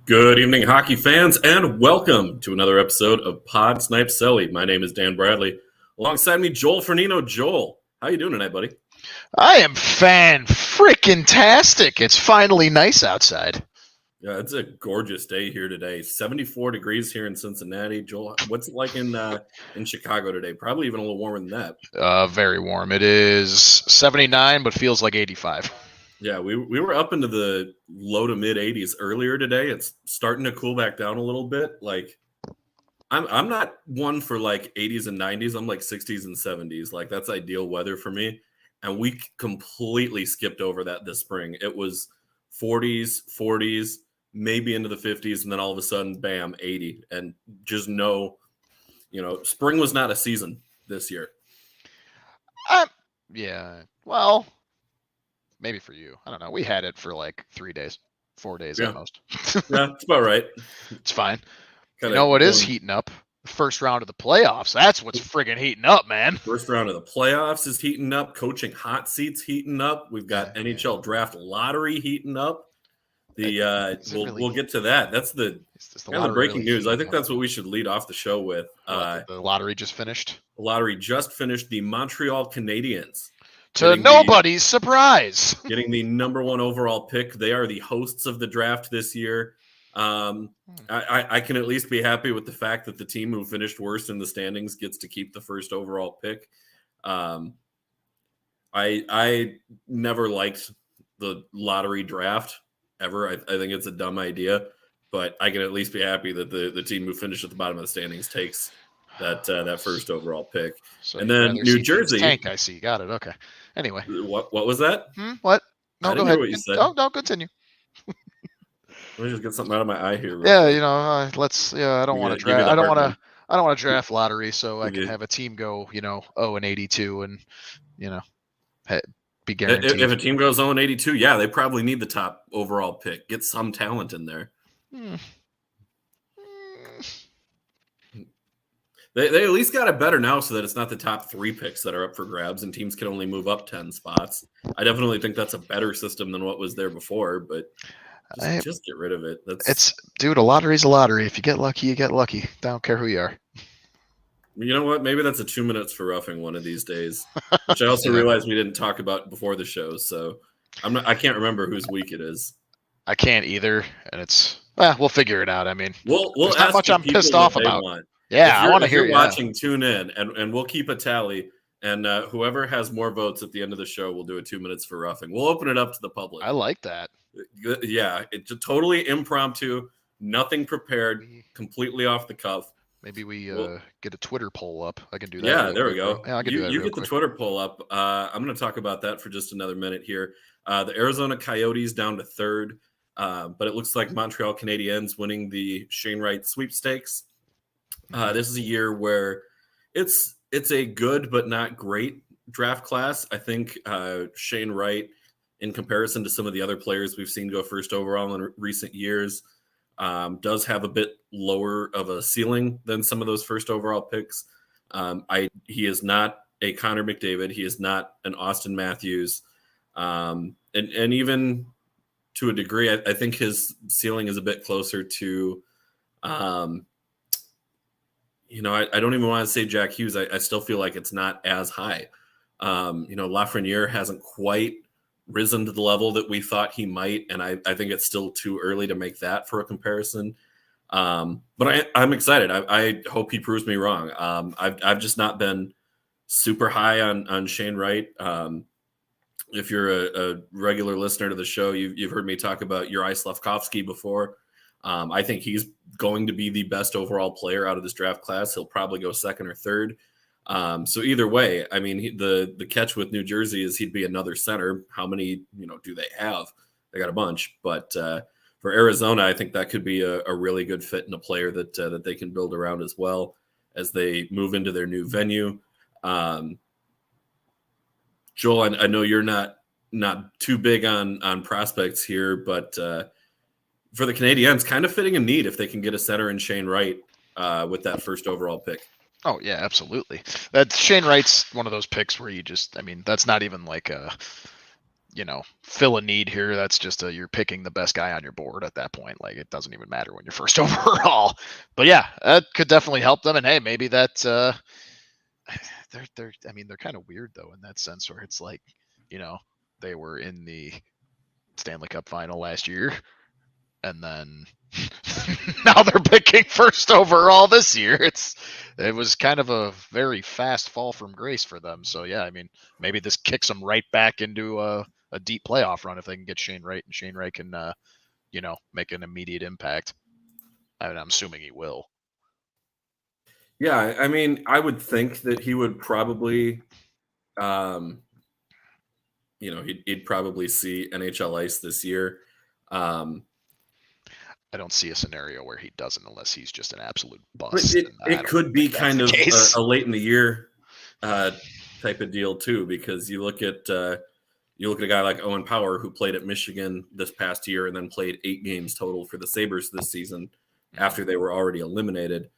Good evening, hockey fans, and welcome to another episode of Pod Snipe Celly. My name is Dan Bradley. Alongside me, Joel Fernino. Joel, how you doing tonight, buddy? I am fan-freaking-tastic. It's finally nice outside. Yeah, it's a gorgeous day here today. 74 degrees here in Cincinnati. Joel, what's it like in Chicago today? Probably even a little warmer than that. Very warm. It is 79, but feels like 85. Yeah, we were up into the low to mid 80s earlier today. It's starting to cool back down a little bit. Like, I'm not one for like 80s and 90s. I'm like 60s and 70s. Like, that's ideal weather for me. And we completely skipped over that this spring. It was 40s, maybe into the 50s, and then all of a sudden, bam, 80. And just spring was not a season this year. Yeah, well, maybe for you. I don't know. We had it for like 3 days, 4 days at most. Yeah, it's about right. It's fine. You know what is heating up? The first round of the playoffs. That's what's friggin' heating up, man. First round of the playoffs is heating up. Coaching hot seats heating up. We've got NHL draft lottery heating up. We'll get to that. That's the breaking news. I think that's what we should lead off the show with. The lottery just finished. The lottery just finished. The Montreal Canadiens, to nobody's surprise, getting the number one overall pick. They are the hosts of the draft this year. I can at least be happy with the fact that the team who finished worst in the standings gets to keep the first overall pick. I never liked the lottery draft ever. I think it's a dumb idea, but I can at least be happy that the team who finished at the bottom of the standings takes that first overall pick. So and then New Jersey tank. I see. Got it. Okay. Anyway, what was that? What? No, go ahead. What you said. No, continue. Let me just get something out of my eye here. Yeah, let's. Yeah, I don't want to draft. I don't want to draft lottery, so I can have a team go, 0-82, and be guaranteed. If a team goes 0-82, yeah, they probably need the top overall pick. Get some talent in there. They at least got it better now, so that it's not the top 3 picks that are up for grabs, and teams can only move up 10 spots. I definitely think that's a better system than what was there before, but. Just get rid of it. Dude, a lottery's a lottery. If you get lucky, you get lucky. I don't care who you are. You know what? Maybe that's a 2 minutes for roughing one of these days, which I also realized we didn't talk about before the show. So I can't remember whose week it is. I can't either, and we'll figure it out. I mean, we'll ask not much I'm pissed off about. Want. Yeah, I want to hear you. Watching, tune in, and we'll keep a tally. And whoever has more votes at the end of the show will do a 2 minutes for roughing. We'll open it up to the public. I like that. Yeah, it's totally impromptu, nothing prepared, completely off the cuff. Maybe we get a Twitter poll up. I can do that. Yeah, there we go. Yeah, I can do that. You get the Twitter poll up. I'm going to talk about that for just another minute here. The Arizona Coyotes down to 3rd, but it looks like Montreal Canadiens winning the Shane Wright sweepstakes. This is a year where it's a good but not great draft class. I think Shane Wright, in comparison to some of the other players we've seen go first overall in recent years, does have a bit lower of a ceiling than some of those first overall picks. He is not a Connor McDavid. He is not an Austin Matthews. And even to a degree, I think his ceiling is a bit closer to, I don't even want to say Jack Hughes. I still feel like it's not as high. Lafreniere hasn't quite risen to the level that we thought he might, and I think it's still too early to make that for a comparison. But I'm excited. I hope he proves me wrong. I've just not been super high on Shane Wright. If you're a regular listener to the show, you've heard me talk about Juraj Slafkovsky before. I think he's going to be the best overall player out of this draft class. He'll probably go 2nd or 3rd. So either way, I mean, the catch with New Jersey is he'd be another center. How many, do they have? They got a bunch, but for Arizona, I think that could be a really good fit and a player that they can build around as well as they move into their new venue. Joel, I know you're not too big on prospects here, but for the Canadiens, kind of fitting a need if they can get a center in Shane Wright with that first overall pick. Oh, yeah, absolutely. That Shane Wright's one of those picks where that's not even like fill a need here. That's just you're picking the best guy on your board at that point. Like, it doesn't even matter when you're first overall. But yeah, that could definitely help them. And hey, maybe that they're kind of weird though in that sense, where it's like, they were in the Stanley Cup final last year, and then now they're picking first overall this year. It was kind of a very fast fall from grace for them. So yeah, I mean, maybe this kicks them right back into a deep playoff run if they can get Shane Wright, and Shane Wright can make an immediate impact. I mean, I'm assuming he will. Yeah, I mean, I would think that he would probably, he'd probably see NHL ice this year. I don't see a scenario where he doesn't, unless he's just an absolute bust. It could be kind of a late in the year type of deal too, because you look at a guy like Owen Power, who played at Michigan this past year and then played 8 games total for the Sabres this season after they were already eliminated.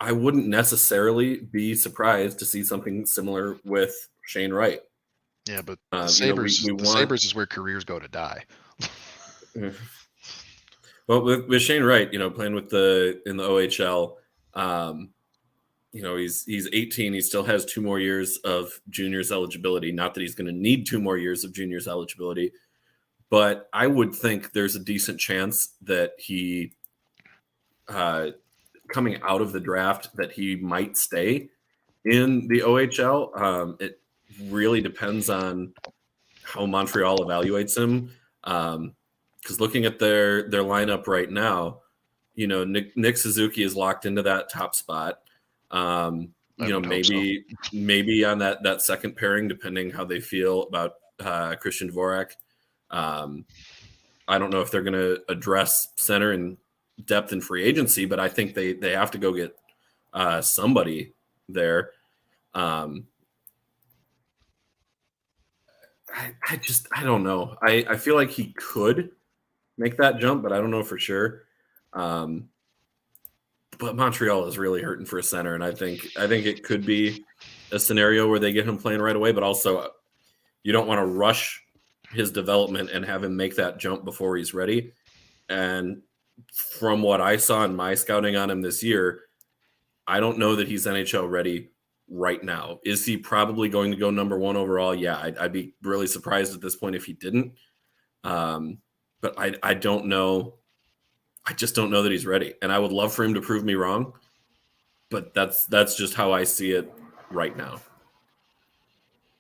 I wouldn't necessarily be surprised to see something similar with Shane Wright. Yeah, but the Sabres, Sabres is where careers go to die. Well, with Shane Wright, playing in the OHL, he's 18. He still has 2 more years of juniors eligibility. Not that he's going to need 2 more years of juniors eligibility, but I would think there's a decent chance that he, coming out of the draft, that he might stay in the OHL. It really depends on how Montreal evaluates him. Because looking at their lineup right now, Nick Suzuki is locked into that top spot. Maybe on that second pairing, depending how they feel about Christian Dvorak. I don't know if they're going to address center and depth in free agency, but I think they have to go get somebody there. I don't know. I feel like he could make that jump, but I don't know for sure. But Montreal is really hurting for a center, and I think it could be a scenario where they get him playing right away, but also you don't want to rush his development and have him make that jump before he's ready. And from what I saw in my scouting on him this year, I don't know that he's NHL ready right now. Is he probably going to go number 1 overall? Yeah, I'd be really surprised at this point if he didn't. But I don't know. I just don't know that he's ready. And I would love for him to prove me wrong, but that's just how I see it right now.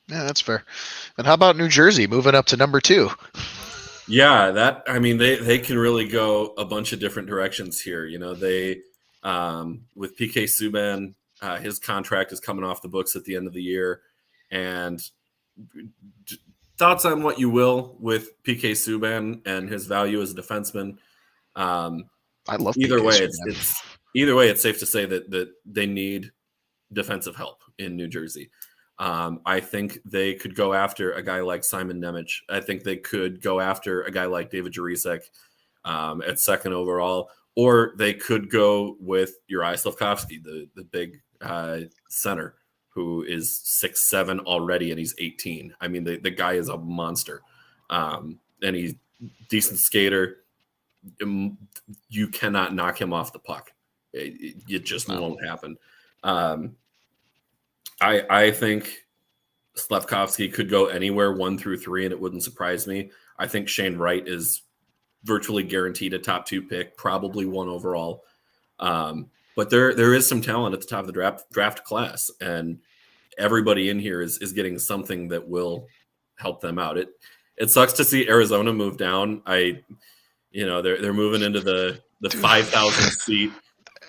Yeah, that's fair. And how about New Jersey moving up to number 2? Yeah, they can really go a bunch of different directions here. They with PK Subban, his contract is coming off the books at the end of the year, and thoughts on what you will with PK Subban and his value as a defenseman. I love either way. It's safe to say that they need defensive help in New Jersey. I think they could go after a guy like Simon Nemec. I think they could go after a guy like David Jiricek at second overall, or they could go with Uri Slafkovsky, the big center, who is 6'7" already, and he's 18. I mean, the guy is a monster, and he's decent skater. You cannot knock him off the puck. It just won't happen. I think Slafkovsky could go anywhere 1 through 3, and it wouldn't surprise me. I think Shane Wright is virtually guaranteed a top 2 pick, probably 1 overall. But there is some talent at the top of the draft class, and everybody in here is getting something that will help them out. It sucks to see Arizona move down. They're moving into the 5,000 seat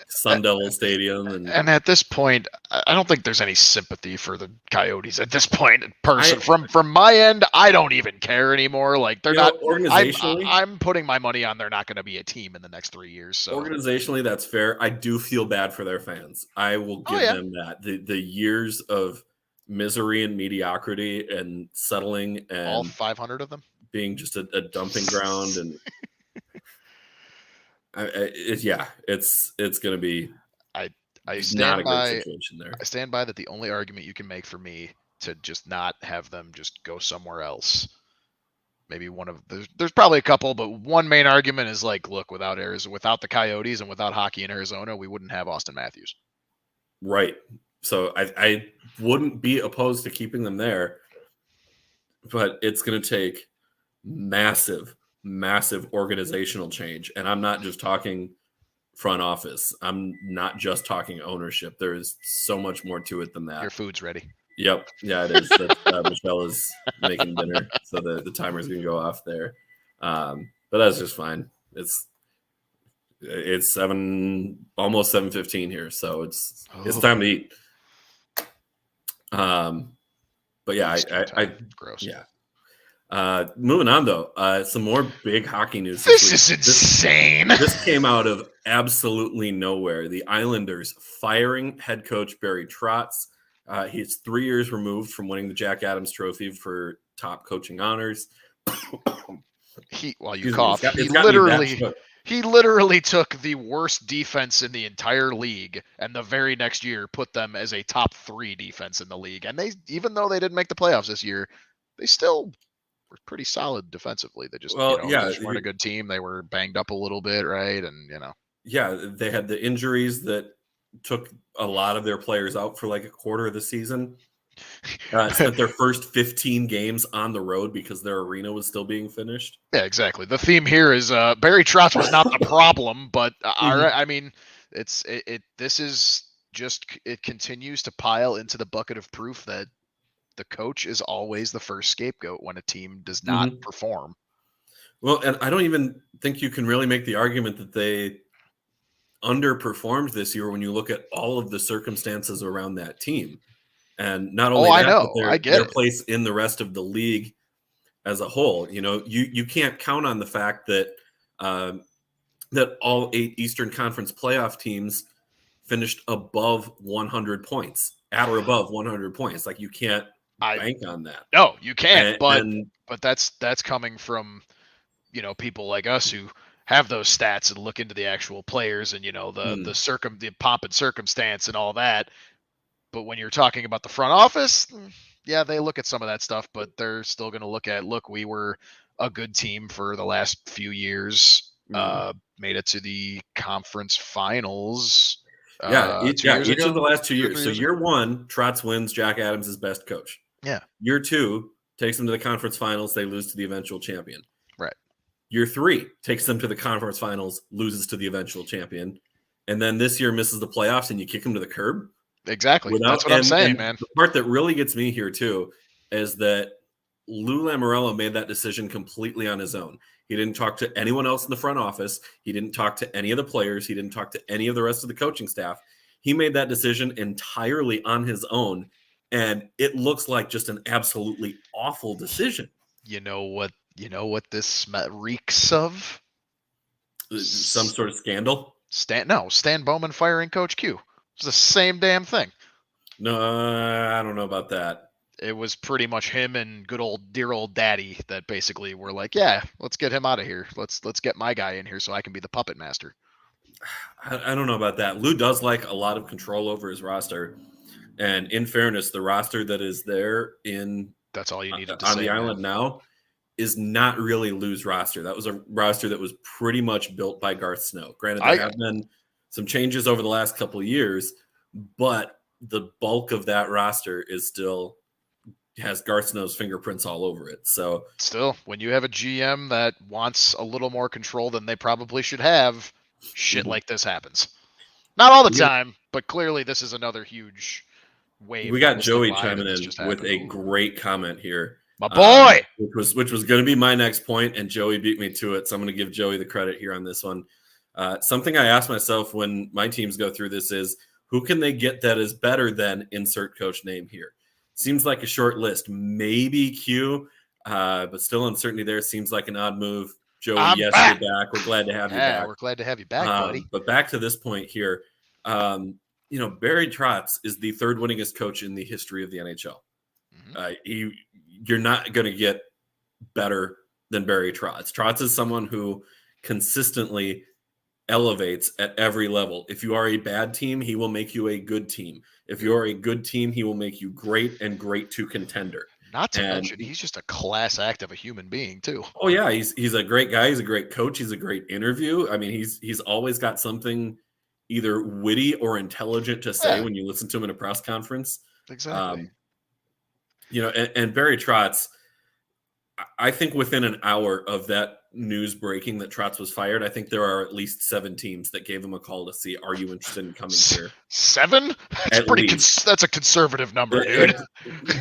Sun Devil Stadium, and at this point, I don't think there's any sympathy for the Coyotes at this point. From my end, I don't even care anymore. Like, they're not organizationally. I'm putting my money on they're not going to be a team in the next 3 years. So organizationally, that's fair. I do feel bad for their fans. I will give them that. The years of misery and mediocrity and settling, and all 500 of them being just a dumping ground, and it's going to be I stand not a by, great situation there. I stand by that the only argument you can make for me to just not have them just go somewhere else. Maybe there's probably a couple, but one main argument is like, look, without the Coyotes and without hockey in Arizona, we wouldn't have Austin Matthews. Right. So I wouldn't be opposed to keeping them there, but it's going to take massive organizational change. And I'm not just talking front office. I'm not just talking ownership. There is so much more to it than that. Your food's ready. Yep. Yeah, it is. Michelle is making dinner, so the timer's going to go off there. But that's just fine. It's 7, almost 7:15 here, so it's time to eat. But yeah, I gross. Yeah. Moving on though, some more big hockey news. This is insane. This came out of absolutely nowhere. The Islanders firing head coach Barry Trotz. He's 3 years removed from winning the Jack Adams Trophy for top coaching honors. He literally took the worst defense in the entire league, and the very next year put them as a top 3 defense in the league. And even though they didn't make the playoffs this year, they still were pretty solid defensively. They just, they just weren't a good team. They were banged up a little bit, right? And yeah, they had the injuries that took a lot of their players out for like a quarter of the season. Spent their first 15 games on the road because their arena was still being finished. Yeah, exactly. The theme here is Barry Trotz was not the problem, but I mean, this is just, it continues to pile into the bucket of proof that the coach is always the first scapegoat when a team does not perform. Well, and I don't even think you can really make the argument that they underperformed this year when you look at all of the circumstances around that team. And not only but their place in the rest of the league as a whole. You can't count on the fact that that all 8 Eastern Conference playoff teams finished above 100 points, at or above 100 points. Like, you can't bank on that. No, you can't. But that's coming from people like us who have those stats and look into the actual players and the pomp and circumstance and all that. But when you're talking about the front office, yeah, they look at some of that stuff, but they're still going to look, we were a good team for the last few years, made it to the conference finals. Each of the last 2 years. So year 1, Trotz wins, Jack Adams is best coach. Yeah. Year 2 takes them to the conference finals. They lose to the eventual champion. Right. Year 3 takes them to the conference finals, loses to the eventual champion. And then this year misses the playoffs and you kick them to the curb. Exactly. That's what I'm saying, man. The part that really gets me here too is that Lou Lamoriello made that decision completely on his own. He didn't talk to anyone else in the front office. He didn't talk to any of the players. He didn't talk to any of the rest of the coaching staff. He made that decision entirely on his own, and it looks like just an absolutely awful decision. You know what this reeks of? Some sort of scandal? Stan Bowman firing Coach Q. It's the same damn thing. No, I don't know about that. It was pretty much him and dear old daddy that basically were like, yeah, let's get him out of here. Let's get my guy in here so I can be the puppet master. I don't know about that. Lou does like a lot of control over his roster. And in fairness, the roster that is there that's all you needed to on say, the island now is not really Lou's roster. That was a roster that was pretty much built by Garth Snow. Granted, there have been some changes over the last couple of years, but the bulk of that roster is still has Garth Snow's fingerprints all over it. So still, when you have a GM that wants a little more control than they probably should have, shit like this happens. Not all the time, but clearly this is another huge wave. We got Joey chiming in with a great comment here. My boy! Which was going to be my next point, and Joey beat me to it. So I'm going to give Joey the credit here on this one. Something I ask myself when my teams go through this is, who can they get that is better than insert coach name here? Seems like a short list. Maybe Q, but still uncertainty there. Seems like an odd move. Joey, you're back. We're glad to have you back. We're glad to have you back, buddy. But back to this point here. Barry Trotz is the 3rd winningest coach in the history of the NHL. You're not going to get better than Barry Trotz. Trotz is someone who consistently elevates at every level. If you are a bad team, he will make you a good team. If you are a good team, he will make you great and great to contender. Not to And mention, he's just a class act of a human being too. oh yeah, he's a great guy. He's a great coach. He's a great interview. I mean, he's always got something either witty or intelligent to say when you listen to him in a press conference. Exactly. And Barry Trotz, I think within an hour of that news breaking that Trotz was fired, I think there are at least 7 teams that gave him a call to see, are you interested in coming here? 7? That's that's a conservative number, dude.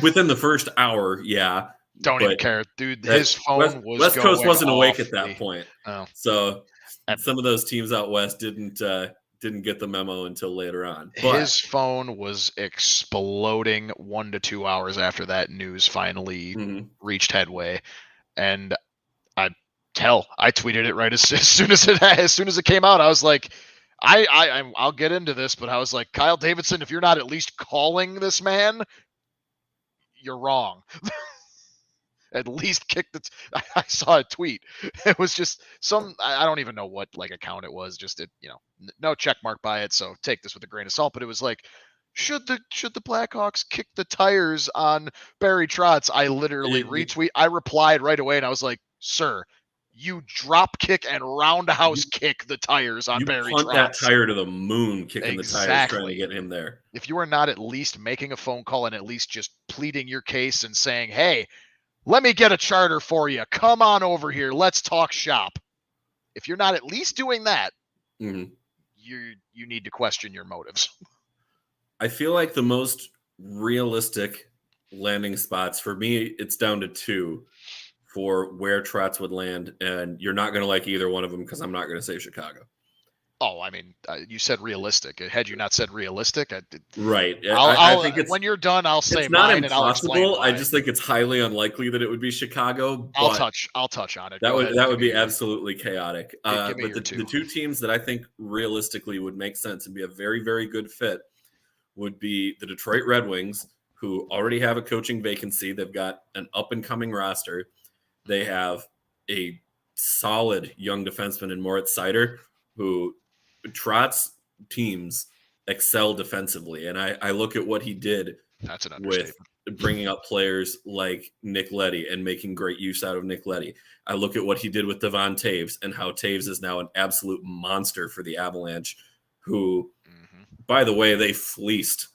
Within the first hour, yeah. Don't even care, dude. His phone was West Coast going wasn't off awake at that point. Oh. So some of those teams out west didn't get the memo until later on. But his phone was exploding 1 to 2 hours after that news finally reached headway, and I tweeted it right as soon as it came out. I was like, I'll get into this, but I was like, Kyle Davidson, if you're not at least calling this man, you're wrong. At least kick the. I saw a tweet. It was just I don't even know what account it was. Just no check mark by it. So take this with a grain of salt. But it was like, should the Blackhawks kick the tires on Barry Trotz? I literally retweet. I replied right away, and I was like, sir, you drop kick and roundhouse kick the tires on Barry Trotz. You punt that tire to the moon, kicking the tires, trying to get him there. If you are not at least making a phone call and at least just pleading your case and saying, hey, let me get a charter for you. Come on over here. Let's talk shop. If you're not at least doing that, you need to question your motives. I feel like the most realistic landing spots for me, it's down to 2 for where Trotz would land, and you're not going to like either one of them because I'm not going to say Chicago. Oh, I mean, you said realistic. Had you not said realistic, right? I think when you're done, I'll say it's not mine impossible. And I'll explain why. I just think it's highly unlikely that it would be Chicago. I'll touch on it. That would be absolutely chaotic. But the 2 teams that I think realistically would make sense and be a very, very good fit would be the Detroit Red Wings, who already have a coaching vacancy. They've got an up and coming roster. They have a solid young defenseman in Moritz Seider, who Trotz teams excel defensively. And I look at what he did with bringing up players like Nick Leddy and making great use out of Nick Leddy. I look at what he did with Devon Taves and how Taves is now an absolute monster for the Avalanche, who, by the way, they fleeced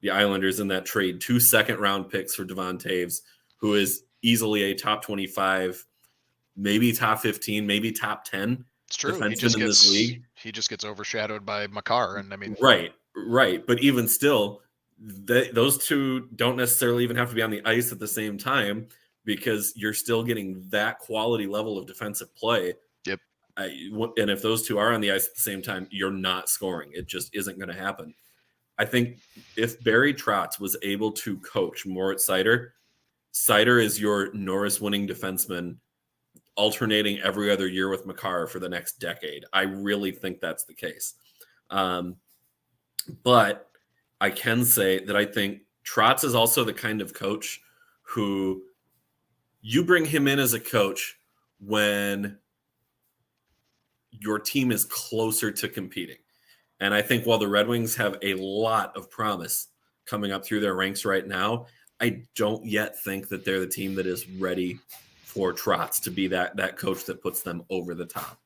the Islanders in that trade. 2 second-round picks for Devon Taves, who is easily a top 25, maybe top 15, maybe top 10 it's true. defenseman in this league. He just gets overshadowed by Makar, and I mean, right. But even still, those 2 don't necessarily even have to be on the ice at the same time because you're still getting that quality level of defensive play. Yep. And if those 2 are on the ice at the same time, you're not scoring. It just isn't going to happen. I think if Barry Trotz was able to coach Moritz Seider is your Norris winning defenseman, alternating every other year with Makar for the next decade. I really think that's the case. But I can say that I think Trotz is also the kind of coach who you bring him in as a coach when your team is closer to competing. And I think while the Red Wings have a lot of promise coming up through their ranks right now, I don't yet think that they're the team that is ready for Trotz to be that coach that puts them over the top.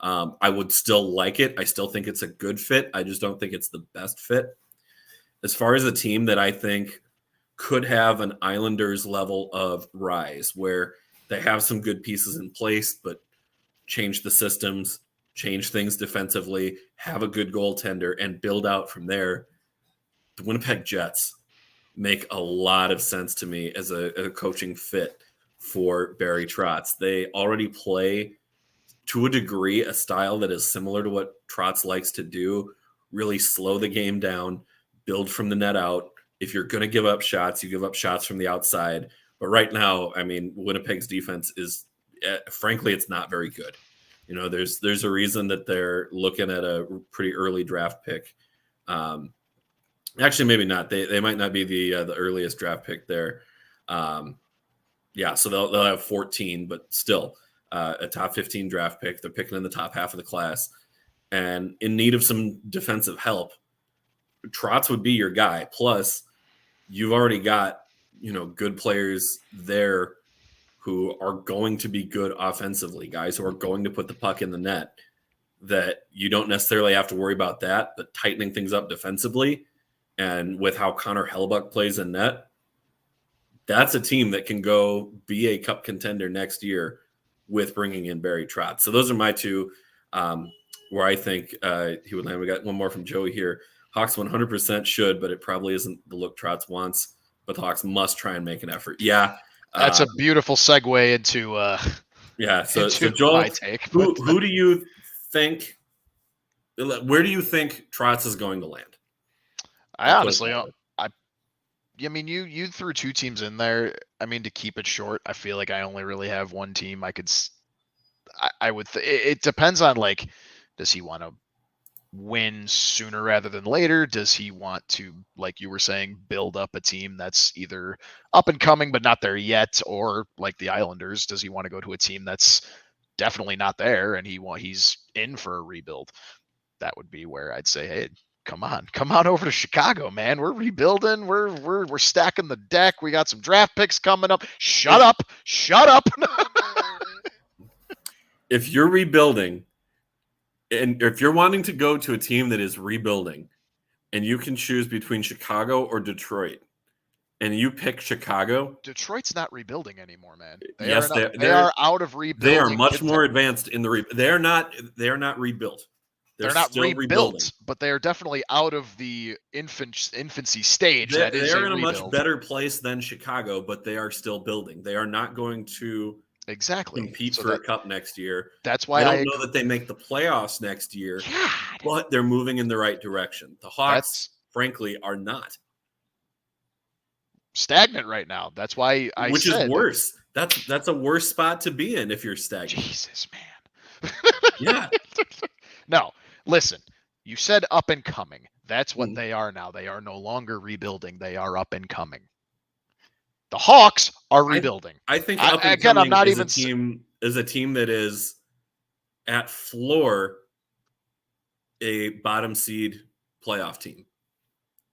I would still like it. I still think it's a good fit. I just don't think it's the best fit. As far as a team that I think could have an Islanders level of rise where they have some good pieces in place, but change the systems, change things defensively, have a good goaltender, and build out from there, the Winnipeg Jets make a lot of sense to me as a coaching fit for Barry Trotz. They already play, to a degree, a style that is similar to what Trotz likes to do, really slow the game down, build from the net out. If you're going to give up shots, you give up shots from the outside. But right now, I mean, Winnipeg's defense is, frankly, it's not very good. You know, there's a reason that they're looking at a pretty early draft pick. Actually, maybe not. They might not be the earliest draft pick there. So they'll have 14, but still a top 15 draft pick. They're picking in the top half of the class. and in need of some defensive help, Trotz would be your guy. Plus, you've already got, good players there who are going to be good offensively, guys who are going to put the puck in the net, that you don't necessarily have to worry about that, but tightening things up defensively. And with how Connor Hellebuyck plays in net, that's a team that can go be a cup contender next year with bringing in Barry Trotz. So those are my two where I think he would land. We got one more from Joey here. Hawks 100% should, but it probably isn't the look Trotz wants. But the Hawks must try and make an effort. Yeah. That's a beautiful segue into So Joel, my take. Who do you think, where do you think Trotz is going to land? I honestly, you threw two teams in there. I mean, to keep it short, I feel like I only really have one team. It depends on, like, does he want to win sooner rather than later? Does he want to, like you were saying, build up a team that's either up and coming but not there yet, or like the Islanders, does he want to go to a team that's definitely not there and he's in for a rebuild? That would be where I'd say, hey, come on over to Chicago, man. We're rebuilding. We're stacking the deck. We got some draft picks coming up. Shut up. If you're rebuilding, and if you're wanting to go to a team that is rebuilding, and you can choose between Chicago or Detroit, and you pick Chicago, Detroit's not rebuilding anymore, man. They are out of rebuilding. They are much more advanced in the they are not rebuilt. They're not rebuilt, but they are definitely out of the infancy stage. They are in a much better place than Chicago, but they are still building. They are not going to compete for a cup next year. That's why I don't know that they make the playoffs next year, but they're moving in the right direction. The Hawks, frankly, are not. Stagnant right now. That's why which is worse. That's a worse spot to be in if you're stagnant. Jesus, man. Yeah. No, listen. You said up and coming. That's what they are now. They are no longer rebuilding. They are up and coming. The Hawks are rebuilding. I think up and coming, I'm not is a team that is at floor a bottom seed playoff team,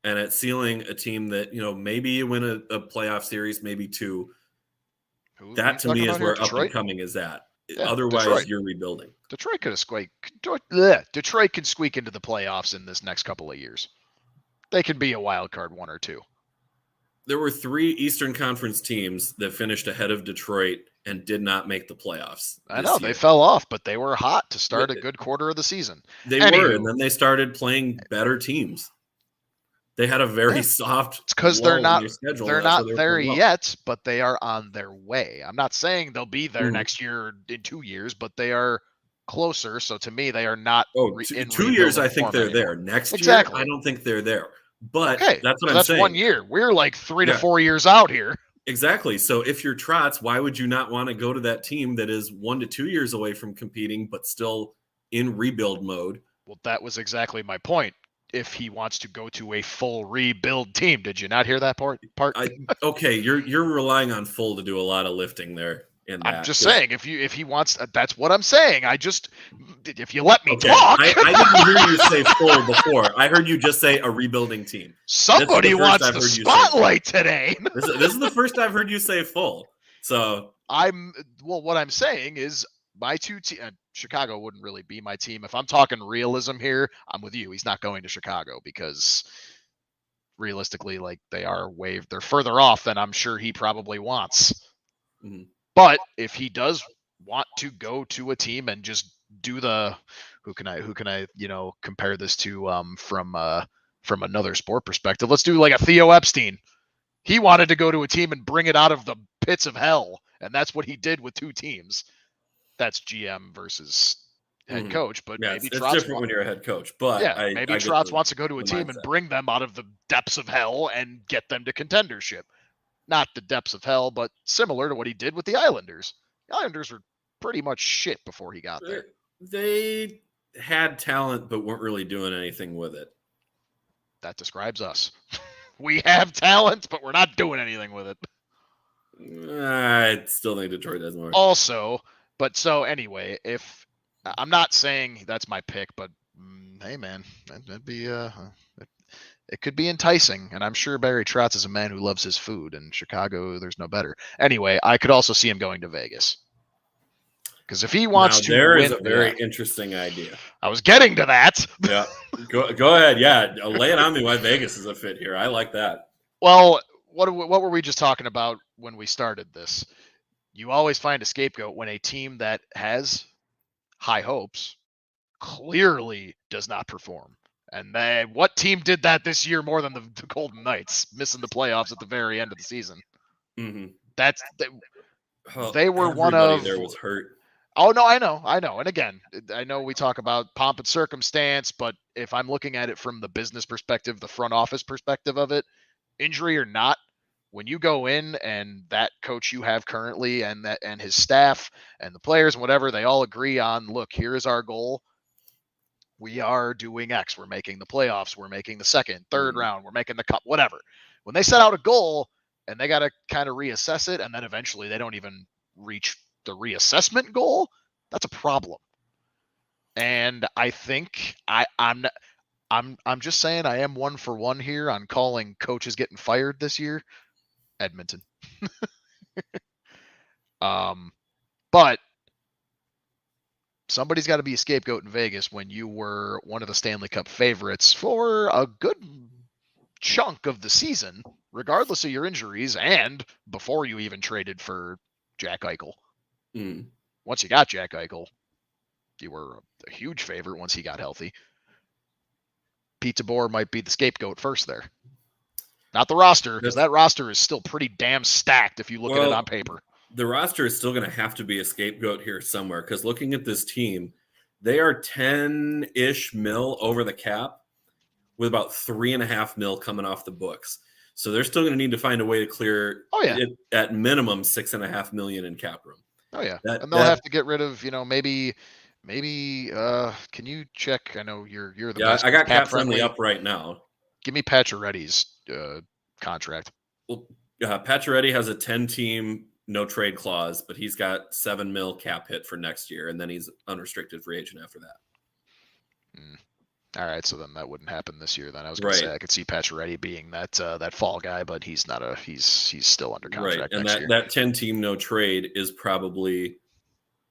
and at ceiling a team that maybe you win a playoff series, maybe two. That to me is where up and coming is at. Yeah, otherwise, Detroit. You're rebuilding. Detroit could have squeaked. Detroit can squeak into the playoffs in this next couple of years. They could be a wild card, one or two. There were 3 Eastern Conference teams that finished ahead of Detroit and did not make the playoffs. I know they fell off, but they were hot to start a good quarter of the season. They were, and then they started playing better teams. They had a very soft. It's because they're not there yet, but they are on their way. I'm not saying they'll be there next year in 2 years, but they are closer. So to me, they are not. In 2 years, I think they're there. Next year, I don't think they're there. But that's what I'm saying. That's 1 year. We're like 3 to 4 years out here. Exactly. So if you're Trotz, why would you not want to go to that team that is 1 to 2 years away from competing, but still in rebuild mode? Well, that was exactly my point. If he wants to go to a full rebuild team, did you not hear that part? Okay, you're relying on full to do a lot of lifting there. I'm just saying, if he wants, that's what I'm saying. If you let me talk. I didn't hear you say full before. I heard you just say a rebuilding team. Somebody wants the spotlight today. This is the first I've heard you say full. So what I'm saying is my two teams. Chicago wouldn't really be my team. If I'm talking realism here, I'm with you. He's not going to Chicago because realistically, like they're further off than I'm sure he probably wants. Mm-hmm. But if he does want to go to a team and just do who can I compare this to from another sport perspective? Let's do like a Theo Epstein. He wanted to go to a team and bring it out of the pits of hell, and that's what he did with 2 teams. That's GM versus head coach, but maybe it's different when you're a head coach. But maybe Trotz wants to go to a team and bring them out of the depths of hell and get them to contendership. Not the depths of hell, but similar to what he did with the Islanders. The Islanders were pretty much shit before he got there. They had talent, but weren't really doing anything with it. That describes us. We have talent, but we're not doing anything with it. I still think Detroit does more. Also, but so anyway, if I'm not saying that's my pick, but hey man, that'd be it could be enticing, and I'm sure Barry Trotz is a man who loves his food. In Chicago, there's no better. Anyway, I could also see him going to Vegas because if he wants Now to there is win, a very interesting idea. I was getting to that. Yeah, go ahead. Yeah, lay it on me why Vegas is a fit here. I like that. Well, what were we just talking about when we started this? You always find a scapegoat when a team that has high hopes clearly does not perform. And what team did that this year more than the Golden Knights, missing the playoffs at the very end of the season? Mm-hmm. They were one everybody of. there was hurt. Oh no, I know. And again, I know we talk about pomp and circumstance, but if I'm looking at it from the business perspective, the front office perspective of it, injury or not, when you go in and that coach you have currently and his staff and the players and whatever, they all agree on, look, here is our goal. We are doing X. We're making the playoffs. We're making the second, third round. We're making the cup, whatever. When they set out a goal and they got to kind of reassess it, and then eventually they don't even reach the reassessment goal, that's a problem. And I think I'm just saying I am 1 for 1 here on calling coaches getting fired this year. Edmonton. But somebody's got to be a scapegoat in Vegas when you were one of the Stanley Cup favorites for a good chunk of the season, regardless of your injuries, and before you even traded for Jack Eichel. Once you got Jack Eichel, you were a huge favorite once he got healthy. Pete DeBoer might be the scapegoat first there. Not the roster, because that roster is still pretty damn stacked if you look at it on paper. The roster is still going to have to be a scapegoat here somewhere, because looking at this team, they are 10-ish mil over the cap with about 3.5 mil coming off the books. So they're still going to need to find a way to clear it at minimum $6.5 million in cap room. Oh yeah, and they'll have to get rid of, maybe. Can you check? I know you're the best. I got cap friendly up right now. Give me Pacioretty's contract. Well, Pacioretty has a 10-team no trade clause, but he's got $7 mil cap hit for next year, and then he's unrestricted free agent after that. All right, so then that wouldn't happen this year. Then I was going to say I could see Pacioretty being that fall guy, but he's not he's still under contract. Right, and next year. that 10-team no trade is probably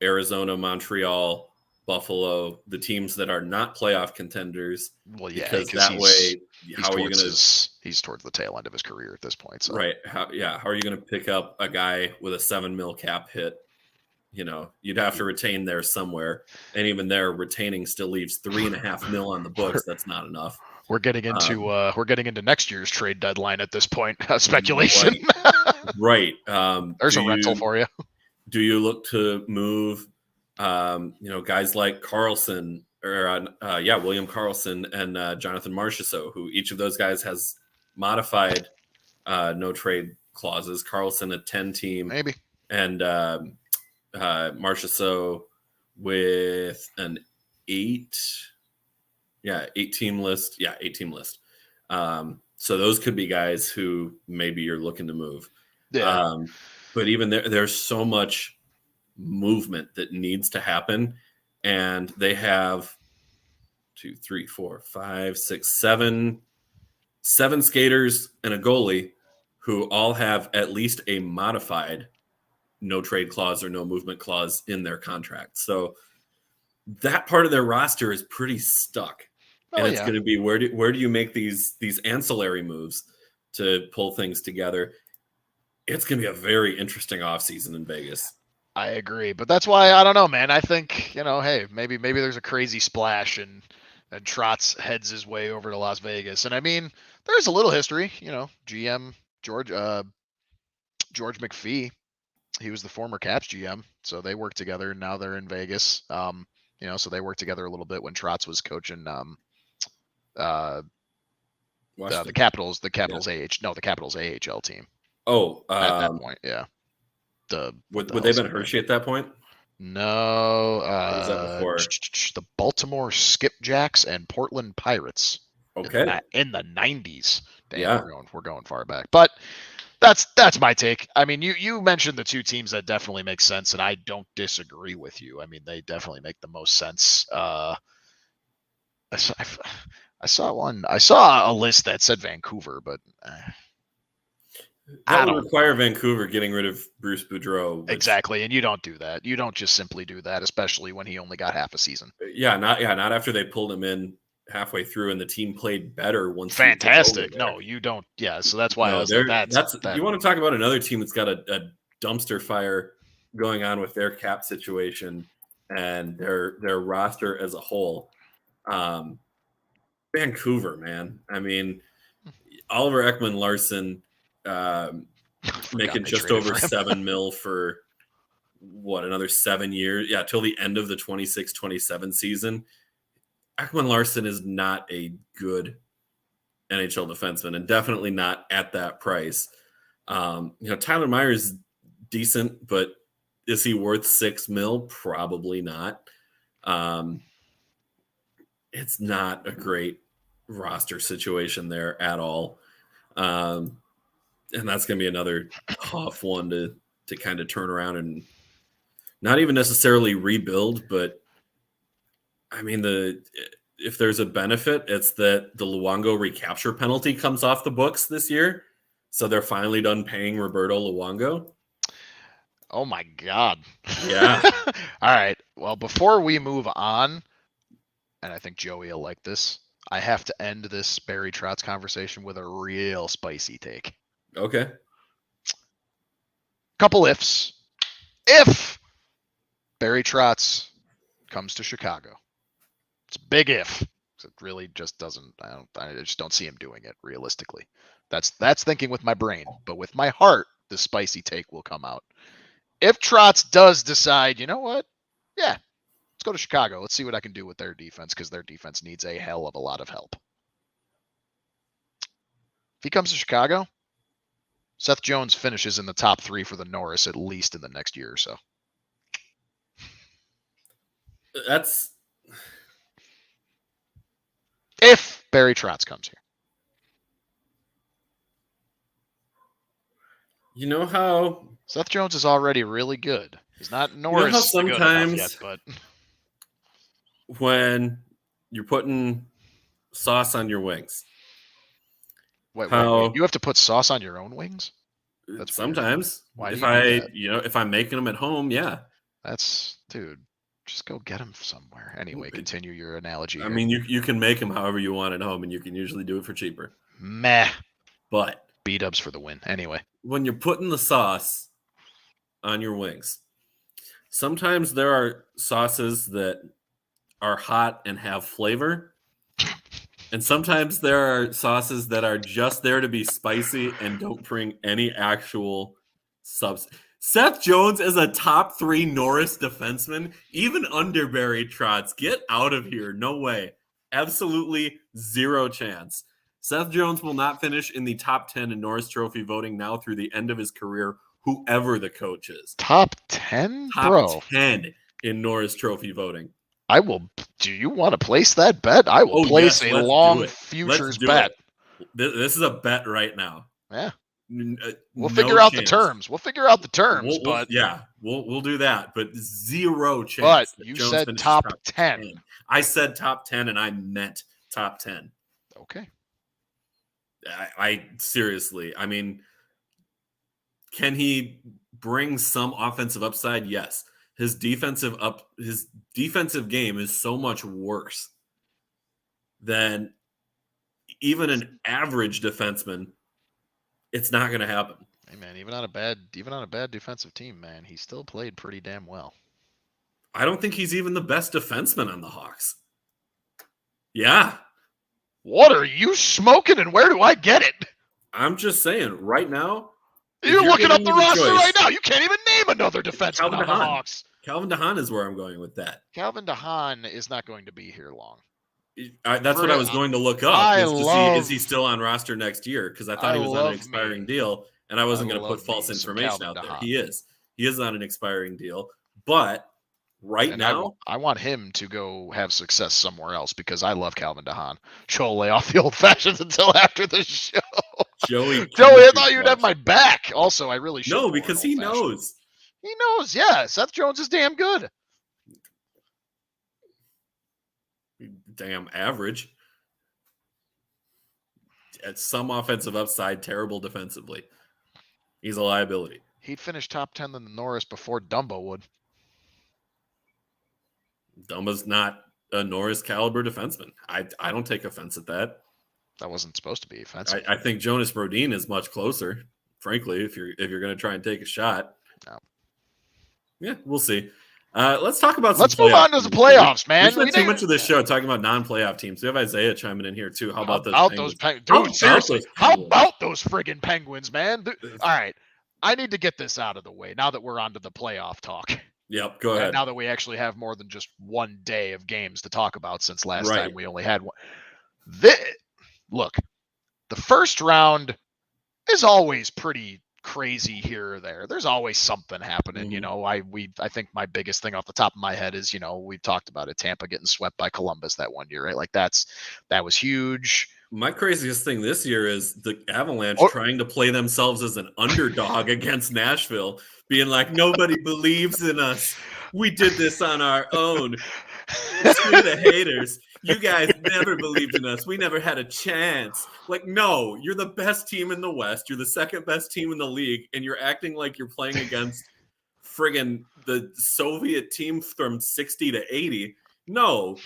Arizona, Montreal, Buffalo, the teams that are not playoff contenders. Well, yeah, because that way, how are you going to? He's towards the tail end of his career at this point. So. Right. How are you going to pick up a guy with a 7 mil cap hit? You'd have to retain there somewhere, and even there, retaining still leaves 3.5 mil on the books. That's not enough. We're getting into next year's trade deadline at this point. Speculation. Right. There's a rental for you. Do you look to move? Guys like Carlson or William Carlson and Jonathan Marchessault, who each of those guys has modified no trade clauses. Carlson a 10-team, maybe, and Marchessault with an 8-team list. Yeah, 8-team list. So those could be guys who maybe you're looking to move. Yeah. But even there's so much movement that needs to happen, and they have 7 skaters and a goalie who all have at least a modified no trade clause or no movement clause in their contract. So that part of their roster is pretty stuck. And it's going to be where do you make these ancillary moves to pull things together? It's going to be a very interesting offseason in Vegas. I agree, but that's why I don't know, man. I think, hey, maybe there's a crazy splash and Trotz heads his way over to Las Vegas. And I mean, there's a little history, GM George McPhee, he was the former Caps GM, so they worked together, and now they're in Vegas. So they worked together a little bit when Trotz was coaching the Capitals AHL team. Oh, at that point, yeah. Would they have been Hershey at that point? No. Was that before? The Baltimore Skipjacks and Portland Pirates. Okay. In the 90s. Damn, yeah. We're going far back. But that's my take. I mean, you mentioned the two teams that definitely make sense, and I don't disagree with you. I mean, they definitely make the most sense. I saw one. I saw a list that said Vancouver, but That would require Vancouver getting rid of Bruce Boudreau. Exactly, and you don't do that. You don't just simply do that, especially when he only got half a season. Not after they pulled him in halfway through and the team played better once. Fantastic. No, you don't. Yeah, so that's why I was like, that's you want to talk about another team that's got a dumpster fire going on with their cap situation and their roster as a whole. Vancouver, man. I mean, Oliver Ekman-Larsson making just over $7 million for another 7 years? Yeah, till the end of the 26-27 season. Ekman-Larsson is not a good NHL defenseman, and definitely not at that price. Tyler Myers decent, but is he worth $6 million? Probably not. It's not a great roster situation there at all. And that's going to be another tough one to kind of turn around and not even necessarily rebuild, but I mean, if there's a benefit, it's that the Luongo recapture penalty comes off the books this year. So they're finally done paying Roberto Luongo. Oh my God. Yeah. All right. Well, before we move on, and I think Joey will like this, I have to end this Barry Trotz conversation with a real spicy take. Okay. Couple ifs. If Barry Trotz comes to Chicago, it's a big if. It really just doesn't. I just don't see him doing it realistically. That's thinking with my brain, but with my heart, the spicy take will come out. If Trotz does decide, you know what? Yeah, let's go to Chicago. Let's see what I can do with their defense, because their defense needs a hell of a lot of help. If he comes to Chicago, Seth Jones finishes in the top 3 for the Norris at least in the next year or so. That's if Barry Trotz comes here. You know how Seth Jones is already really good. He's not Norris sometimes good enough yet, but when you're putting sauce on your wings. Wait, you have to put sauce on your own wings? That's sometimes. Why if do you do that? If I'm making them at home, yeah. Dude, just go get them somewhere. Anyway, continue your analogy. I mean, you can make them however you want at home, and you can usually do it for cheaper. Meh. But B-dubs for the win. Anyway. When you're putting the sauce on your wings, sometimes there are sauces that are hot and have flavor. And sometimes there are sauces that are just there to be spicy and don't bring any actual substance. Seth Jones is a top 3 Norris defenseman, even under Barry Trotz. Get out of here. No way. Absolutely zero chance. Seth Jones will not finish in the top 10 in Norris Trophy voting now through the end of his career, whoever the coach is. Top 10? Top 10 in Norris Trophy voting. I will. Do you want to place that bet? I will place a long futures bet. This is a bet right now. Yeah. We'll figure out the terms. We'll do that. But zero chance. But you said top 10. I said top 10, and I meant top 10. Okay. I seriously. I mean, can he bring some offensive upside? Yes. His defensive game is so much worse than even an average defenseman. It's not going to happen. Hey man, even on a bad defensive team, man, he still played pretty damn well. I don't think he's even the best defenseman on the Hawks. Yeah. What are you smoking, and where do I get it? I'm just saying, right now. You're looking up the roster right now. You can't even name another defenseman on the Hawks. Calvin DeHaan is where I'm going with that. Calvin DeHaan is not going to be here long. That's what I was going to look up. Is he still on roster next year? Because I thought he was on an expiring deal, and I wasn't going to put false information out there. He is. He is on an expiring deal. But now, I want him to go have success somewhere else because I love Calvin DeHaan. She'll lay off the old fashions until after the show. Joey, I thought you'd have my back. Also, I really should. No, because he knows. He knows, yeah. Seth Jones is damn good. damn average. At some offensive upside, terrible defensively. He's a liability. He'd finish top 10 in the Norris before Dumbo would. Dumba's not a Norris caliber defenseman. I don't take offense at that. That wasn't supposed to be offensive. I think Jonas Brodin is much closer, frankly, if you're going to try and take a shot. No. Yeah, we'll see. Let's talk about Let's move on to the playoffs, man. We spent too much of this show talking about non-playoff teams. We have Isaiah chiming in here too. How about those Penguins? Dude, seriously, how about those friggin' Penguins, man? All right, I need to get this out of the way now that we're on to the playoff talk. Yep, go ahead. Now that we actually have more than just one day of games to talk about, since last time we only had one. Look, the first round is always pretty crazy here or there. There's always something happening. Mm-hmm. I think my biggest thing off the top of my head is, we've talked about it, Tampa getting swept by Columbus that one year, right? Like that was huge. My craziest thing this year is the Avalanche trying to play themselves as an underdog against Nashville, being like, nobody believes in us. We did this on our own. Screw the haters. You guys never believed in us. We never had a chance. Like, no, you're the best team in the West. You're the second best team in the league, and you're acting like you're playing against friggin' the Soviet team from 60 to 80. No.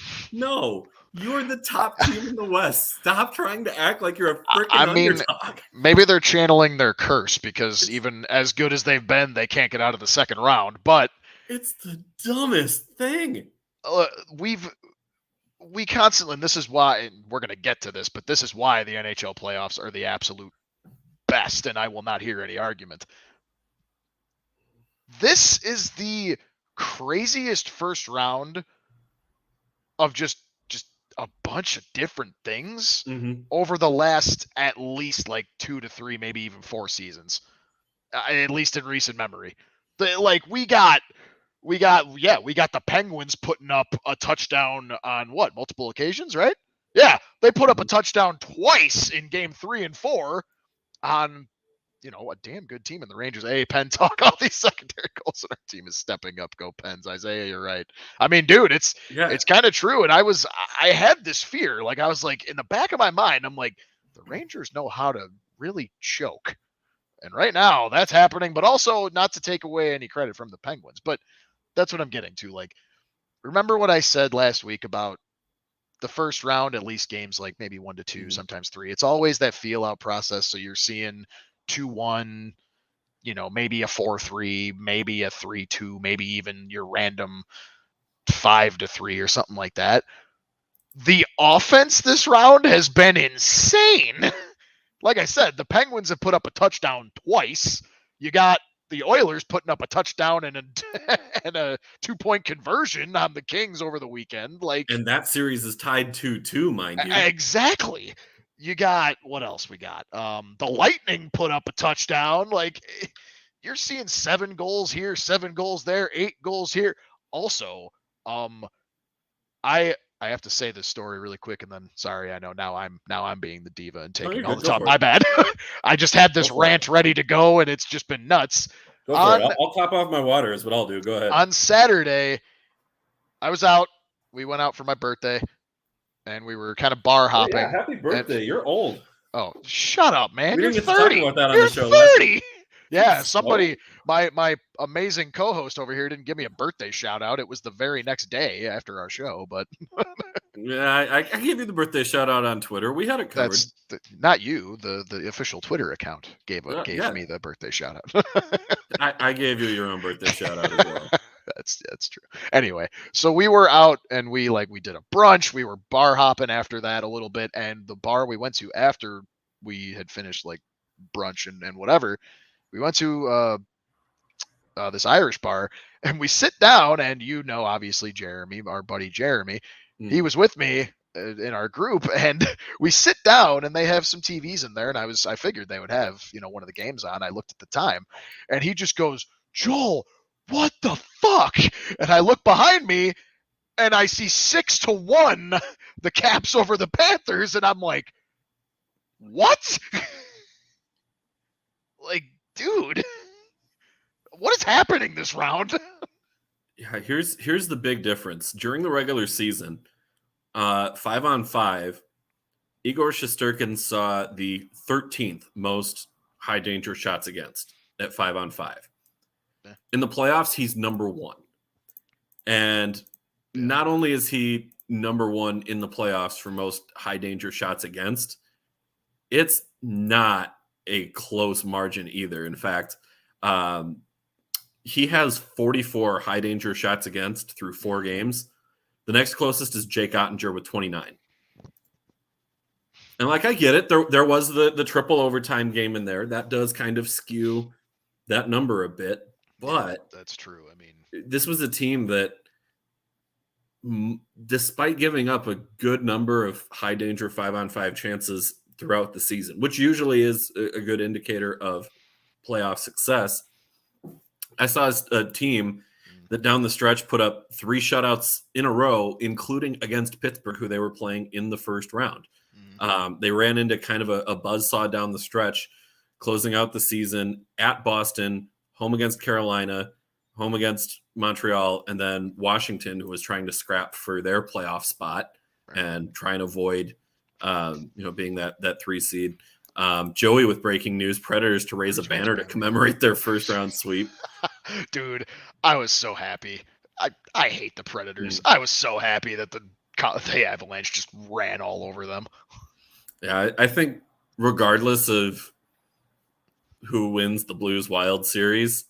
You're the top team in the West. Stop trying to act like you're a freaking underdog. Maybe they're channeling their curse, because even as good as they've been, they can't get out of the second round. But it's the dumbest thing. We constantly, and this is why, and we're going to get to this, but this is why the NHL playoffs are the absolute best, and I will not hear any argument. This is the craziest first round of just a bunch of different things over the last at least like 2 to 3, maybe even 4 seasons, at least in recent memory. We got the Penguins putting up a touchdown on multiple occasions, right? Yeah, they put up a touchdown twice in game 3 and 4 on, a damn good team in the Rangers. Hey, Penn, talk all these secondary goals, and our team is stepping up. Go Pens. Isaiah, you're right. I mean, dude, it's kind of true. And I had this fear. Like, I was like, in the back of my mind, I'm like, the Rangers know how to really choke. And right now that's happening, but also not to take away any credit from the Penguins, but that's what I'm getting to. Like, remember what I said last week about the first round, at least games like maybe 1 to 2, sometimes 3. It's always that feel out process. So you're seeing 2-1, maybe a 4-3, maybe a 3-2, maybe even your random 5-3 or something like that. The offense this round has been insane. Like I said, the Penguins have put up a touchdown twice. You got the Oilers putting up a touchdown and a 2-point conversion on the Kings over the weekend. And that series is tied 2-2, mind you. Exactly. You got, what else we got? The Lightning put up a touchdown. Like, you're seeing 7 goals here, 7 goals there, 8 goals here. Also, I have to say this story really quick, and then sorry, I know now I'm being the diva and taking all the time. My bad. I just had this rant ready to go, and it's just been nuts. Go for it. I'll top off my water is what I'll do. Go ahead. On Saturday, I was out. We went out for my birthday, and we were kind of bar hopping. Yeah, happy birthday. You're old. Oh, shut up, man. We You're didn't 30. Get to talk about that on You're the show 30. Yeah, somebody, my amazing co-host over here didn't give me a birthday shout out. It was the very next day after our show, but yeah, I gave you the birthday shout out on Twitter. We had it covered. Not you. The official Twitter account gave me the birthday shout out. I gave you your own birthday shout out as well. That's true. Anyway, so we were out and we did a brunch. We were bar hopping after that a little bit, and the bar we went to after we had finished like brunch and whatever, we went to this Irish bar, and we sit down, and obviously Jeremy, our buddy Jeremy, he was with me in our group, and we sit down, and they have some TVs in there, and I figured they would have one of the games on. I looked at the time, and he just goes, "Joel, what the fuck?" And I look behind me, and I see 6-1 the Caps over the Panthers, and I'm like, what? Like, dude, what is happening this round? Yeah, here's the big difference. During the regular season, 5-on-5, Igor Shesterkin saw the 13th most high danger shots against at 5-on-5. Yeah. In the playoffs, he's number 1. And not only is he number 1 in the playoffs for most high danger shots against, it's not a close margin either. In fact, he has 44 high danger shots against through 4 games. The next closest is Jake Ottinger with 29. And I get it. There was the triple overtime game in there. That does kind of skew that number a bit. But that's true. I mean, this was a team that, despite giving up a good number of high danger 5-on-5 chances throughout the season, which usually is a good indicator of playoff success, I saw a team that down the stretch put up 3 shutouts in a row, including against Pittsburgh, who they were playing in the first round. They ran into kind of a buzzsaw down the stretch, closing out the season at Boston, home against Carolina, home against Montreal, and then Washington, who was trying to scrap for their playoff spot and try and avoid being that 3 seed. Joey with breaking news: Predators to raise a banner to commemorate their first round sweep. Dude, I was so happy. I hate the Predators. I was so happy that the Avalanche just ran all over them. Yeah, I think regardless of who wins the Blues Wild series,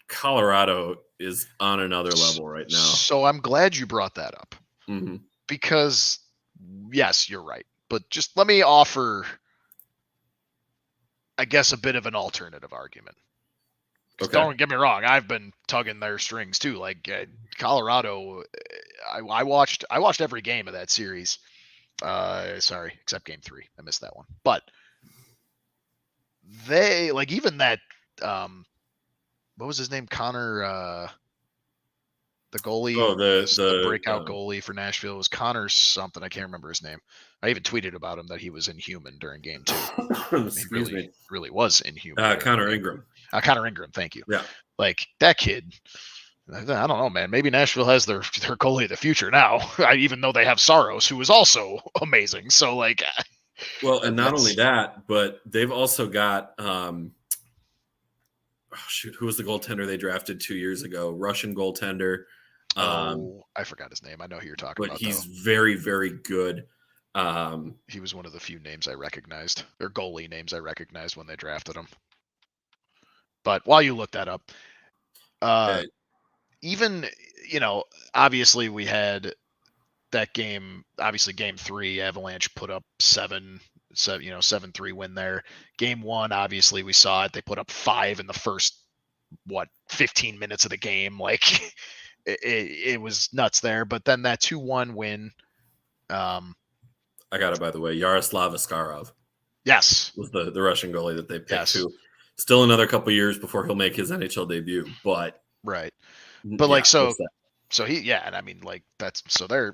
Colorado is on another level right now. So I'm glad you brought that up. Mm-hmm. Because, yes, you're right. But just let me offer, I guess, a bit of an alternative argument. Okay. Don't get me wrong, I've been tugging their strings too. Colorado, I watched every game of that series. Sorry, except game 3. I missed that one. But they even that what was his name? Connor, the goalie. Oh, the breakout goalie for Nashville was Connor something. I can't remember his name. I even tweeted about him that he was inhuman during game 2. Excuse me. Really was inhuman. Connor Ingram. Connor Ingram, thank you. Yeah. That kid, I don't know, man. Maybe Nashville has their goalie of the future now, even though they have Saros, who is also amazing. So, well, and not only that, but they've also got, who was the goaltender they drafted 2 years ago? Russian goaltender. I forgot his name. I know who you're talking about. But he's very, very good. He was one of the few names I recognized, or goalie names I recognized when they drafted him. But while you look that up, even, obviously we had that game, obviously game 3, Avalanche put up 7-3 win there. Game 1, obviously we saw it. They put up 5 in the first, 15 minutes of the game. It was nuts there. But then that 2-1 win. I got it, by the way. Yaroslav Askarov. Yes. Was the Russian goalie that they picked too. Still another couple years before he'll make his NHL debut, but right. But so he, and I mean, that's, so they're,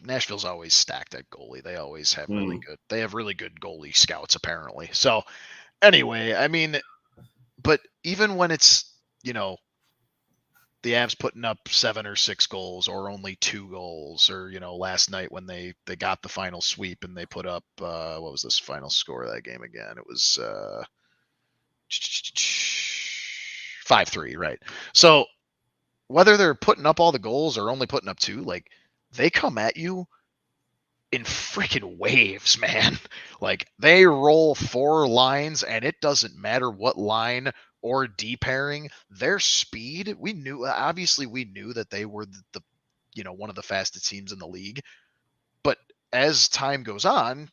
Nashville's always stacked at goalie. They always have really good goalie scouts, apparently. So anyway, I mean, but even when it's, the Avs putting up 7 or 6 goals or only 2 goals, or, last night when they got the final sweep and they put up, what was this final score of that game again? It was 5-3, right? So whether they're putting up all the goals or only putting up 2, they come at you in freaking waves, man. They roll 4 lines, and it doesn't matter what line or D pairing, their speed. We knew that they were the one of the fastest teams in the league. But as time goes on,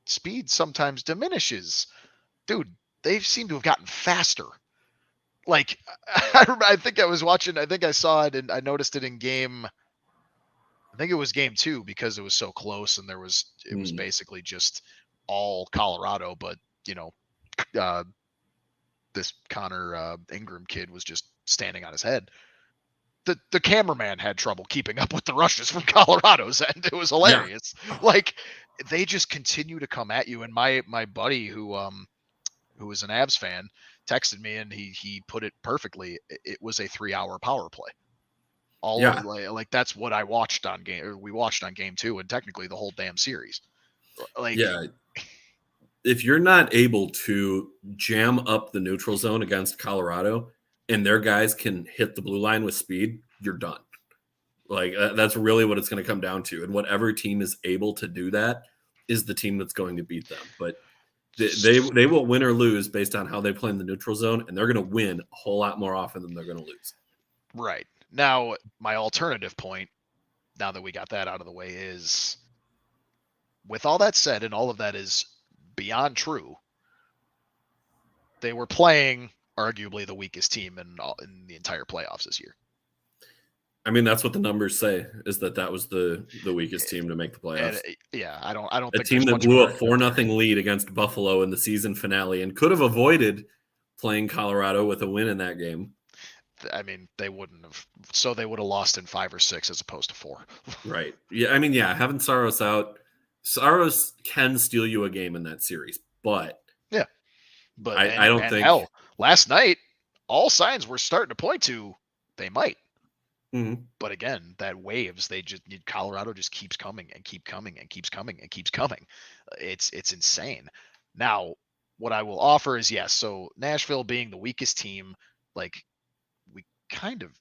speed sometimes diminishes. Dude, they seem to have gotten faster. I think I was watching, I think I saw it and I noticed it in game, I think it was game 2, because it was so close and it was basically just all Colorado, but this Connor Ingram kid was just standing on his head. The cameraman had trouble keeping up with the rushes from Colorado's end. It was hilarious. Yeah. They just continue to come at you. And my buddy who was an Avs fan texted me, and he put it perfectly. It was a 3-hour power play. All Yeah. of like that's what I watched on game, or we watched on game 2, and technically the whole damn series. Like, Yeah. If you're not able to jam up the neutral zone against Colorado and their guys can hit the blue line with speed, you're done. Like that's really what it's going to come down to. And whatever team is able to do that is the team that's going to beat them. But they will win or lose based on how they play in the neutral zone, and they're going to win a whole lot more often than they're going to lose. right. Now, my alternative point, now that we got that out of the way, is with all that said, and all of that is beyond true, they were playing arguably the weakest team in the entire playoffs this year. I mean, that's what the numbers say, is that was the weakest team to make the playoffs. And, yeah, I don't A think team there's that much blew a argument 4-0 lead against Buffalo in the season finale and could have avoided playing Colorado with a win in that game. I mean, they wouldn't have. So they would have lost in 5 or 6 as opposed to 4. Right. Yeah. I mean, yeah, having Saros out, Saros can steal you a game in that series, but yeah. But I don't think. Hell, last night, all signs were starting to point to they might. Mm-hmm. But again, that waves, Colorado just keeps coming and keep coming and keeps coming and keeps coming. It's insane. Now, what I will offer is yes. So Nashville being the weakest team, like we kind of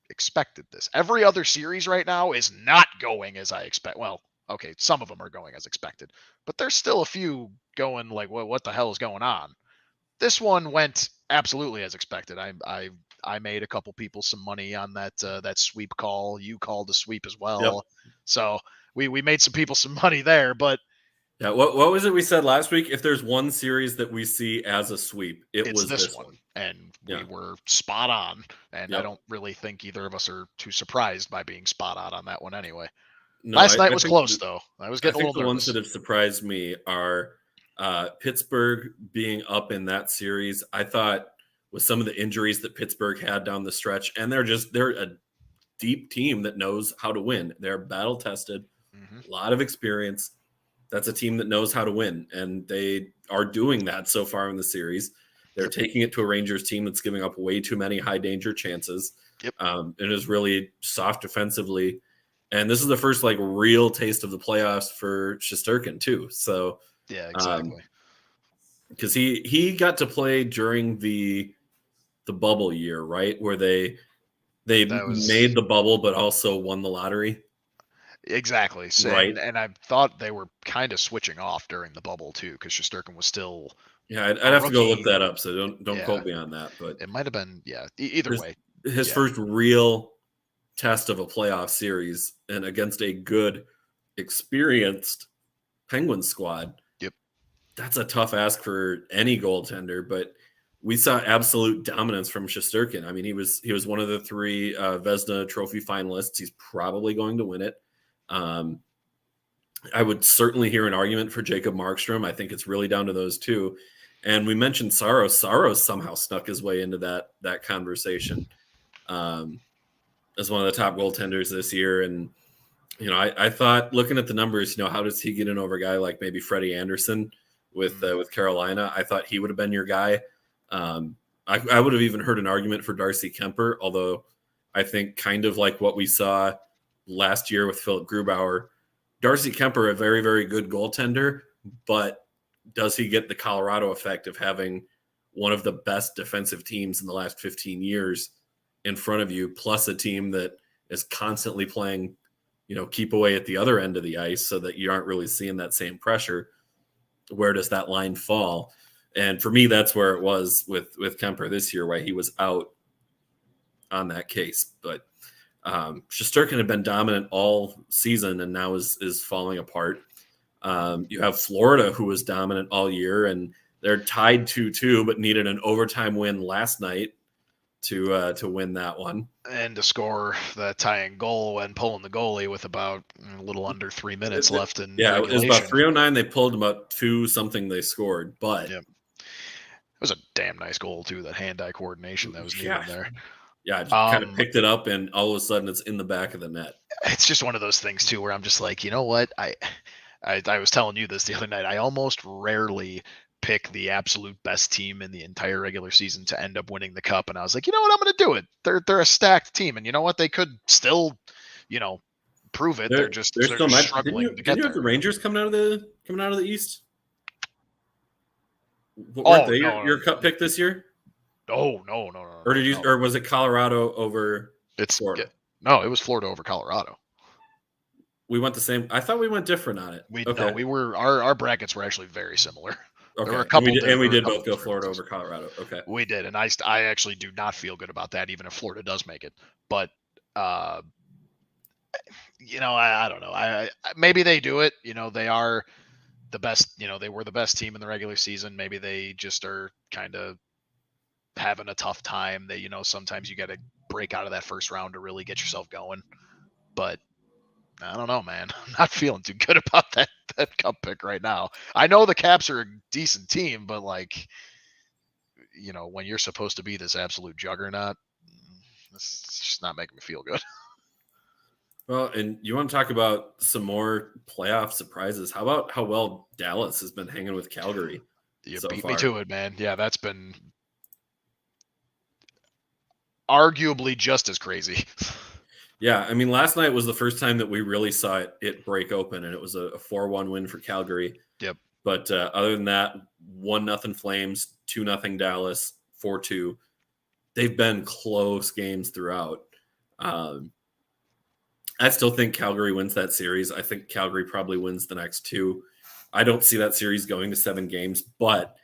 expected this. Every other series right now is not going as I expect. Well, okay, some of them are going as expected, but there's still a few going like, what the hell is going on? This one went absolutely as expected. I made a couple people some money on that sweep call. You called the sweep as well. Yep. So we made some people some money there, but yeah, what was it we said last week? If there's one series that we see as a sweep, it was this one. And we were spot on. And I don't really think either of us are too surprised by being spot on that one anyway. No, last night was close though. I was getting a little nervous. The ones that have surprised me are Pittsburgh being up in that series. I thought with some of the injuries that Pittsburgh had down the stretch, and they're a deep team that knows how to win. They're battle tested, a lot of experience. That's a team that knows how to win, and they are doing that so far in the series. They're taking it to a Rangers team that's giving up way too many high danger chances. Yep. It is really soft defensively. And this is the first like real taste of the playoffs for Shesterkin too. So yeah, exactly. Because he got to play during the bubble year, right? Where they made the bubble, but also won the lottery. Exactly. So, right. And I thought they were kind of switching off during the bubble too, because Shesterkin was still. Yeah, I'd have to go look that up. So don't quote me on that. But it might have been. Yeah. Either way, his first real test of a playoff series, and against a good, experienced Penguins squad. Yep. That's a tough ask for any goaltender, but we saw absolute dominance from Shesterkin. I mean, he was one of the 3 Vezina Trophy finalists. He's probably going to win it. I would certainly hear an argument for Jacob Markstrom. I think it's really down to those two. And we mentioned Saros. Saros somehow snuck his way into that conversation as one of the top goaltenders this year. And, I thought looking at the numbers, how does he get in over a guy like maybe Freddie Anderson with Carolina? I thought he would have been your guy. I would have even heard an argument for Darcy Kemper, although I think kind of like what we saw last year with Philip Grubauer, Darcy Kemper, a very, very good goaltender, but does he get the Colorado effect of having one of the best defensive teams in the last 15 years in front of you, plus a team that is constantly playing, keep away at the other end of the ice so that you aren't really seeing that same pressure? Where does that line fall? And for me, that's where it was with Kemper this year, why he was out on that case. But Shesterkin had been dominant all season and now is falling apart. You have Florida, who was dominant all year, and they're tied 2-2, but needed an overtime win last night to win that one. And to score the tying goal and pulling the goalie with about a little under 3 minutes left in regulation. It was about 3:09. They pulled about 2-something they scored, but it was a damn nice goal too. That hand-eye coordination that was needed there. Yeah, I just kind of picked it up, and all of a sudden it's in the back of the net. It's just one of those things too, where I'm just like, you know what? I was telling you this the other night. I almost rarely pick the absolute best team in the entire regular season to end up winning the cup, and I was like, you know what, I'm going to do it. They're a stacked team, and you know what, they could still, prove it. They're just struggling to Didn't get you have there. the Rangers coming out of the East? Oh, Weren't they no, your cup pick this year? No. Or did you? Or was it Colorado over Florida? No, it was Florida over Colorado. We went the same. I thought we went different on it. We were our brackets were actually very similar. Okay. There were a couple, and we did both go Florida over Colorado. Okay. We did, and I actually do not feel good about that, even if Florida does make it. But I don't know. Maybe they do it. They are the best. They were the best team in the regular season. Maybe they just are kind of having a tough time. They, sometimes you got to break out of that first round to really get yourself going. But I don't know, man. I'm not feeling too good about that cup pick right now. I know the Caps are a decent team, but when you're supposed to be this absolute juggernaut, it's just not making me feel good. Well, and you want to talk about some more playoff surprises? How about how well Dallas has been hanging with Calgary? You beat me to it, man. Yeah, that's been arguably just as crazy. Yeah, I mean, last night was the first time that we really saw it break open, and it was a 4-1 win for Calgary. Yep. But other than that, 1-0 Flames, 2-0 Dallas, 4-2. They've been close games throughout. I still think Calgary wins that series. I think Calgary probably wins the next two. I don't see that series going to 7 games, but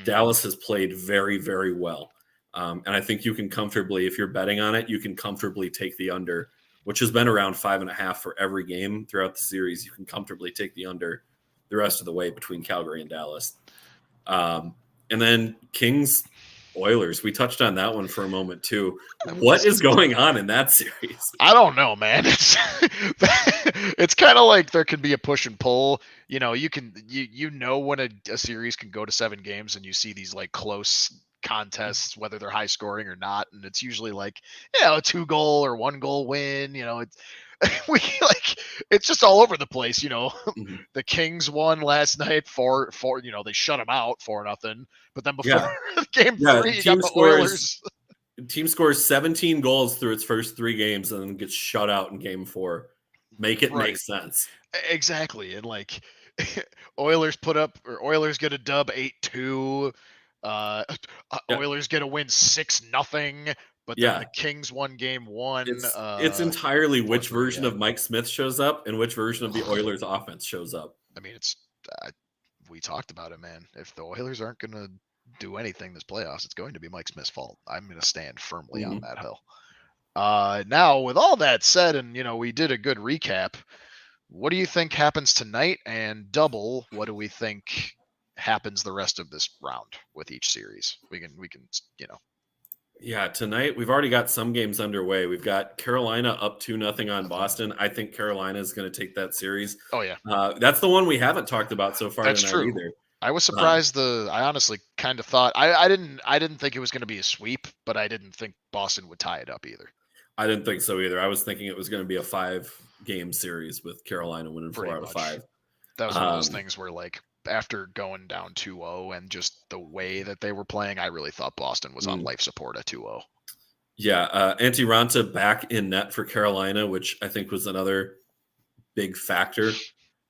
Dallas has played very, very well. And I think you can comfortably, if you're betting on it, you can comfortably take the under, which has been around 5.5 for every game throughout the series. You can comfortably take the under the rest of the way between Calgary and Dallas. And then Kings Oilers. We touched on that one for a moment too. What is going on in that series? I don't know, man. It's kind of like there can be a push and pull. You know when a series can go to 7 games, and you see these like close contests, whether they're high scoring or not, and it's usually like a 2-goal or 1-goal win. It's just all over the place. The Kings won last night for they shut them out 4-0, but then before game 3, you got the Oilers. Team scores 17 goals through its first 3 games and then gets shut out in game 4. Make sense. Exactly. And Oilers get a dub 8-2. Oilers get a win 6-0. But then the Kings won game 1. It's entirely which version of Mike Smith shows up and which version of the Oilers offense shows up. I mean, it's we talked about it, man. If the Oilers aren't going to do anything this playoffs, it's going to be Mike Smith's fault. I'm going to stand firmly on that hill. Now, with all that said, and we did a good recap, what do you think happens tonight? And double, what do we think happens the rest of this round with each series? We can Yeah, tonight we've already got some games underway. We've got Carolina up 2-0 on Boston. I think Carolina is going to take that series. Oh yeah, that's the one we haven't talked about so far. That's tonight true. Either. I was surprised. I honestly kind of thought I didn't think it was going to be a sweep, but I didn't think Boston would tie it up either. I didn't think so either. I was thinking it was going to be a 5-game series with Carolina winning 4 out of 5. That was one of those things where after going down 2-0 and just the way that they were playing, I really thought Boston was on life support at 2-0. Yeah, Antti Raanta back in net for Carolina, which I think was another big factor,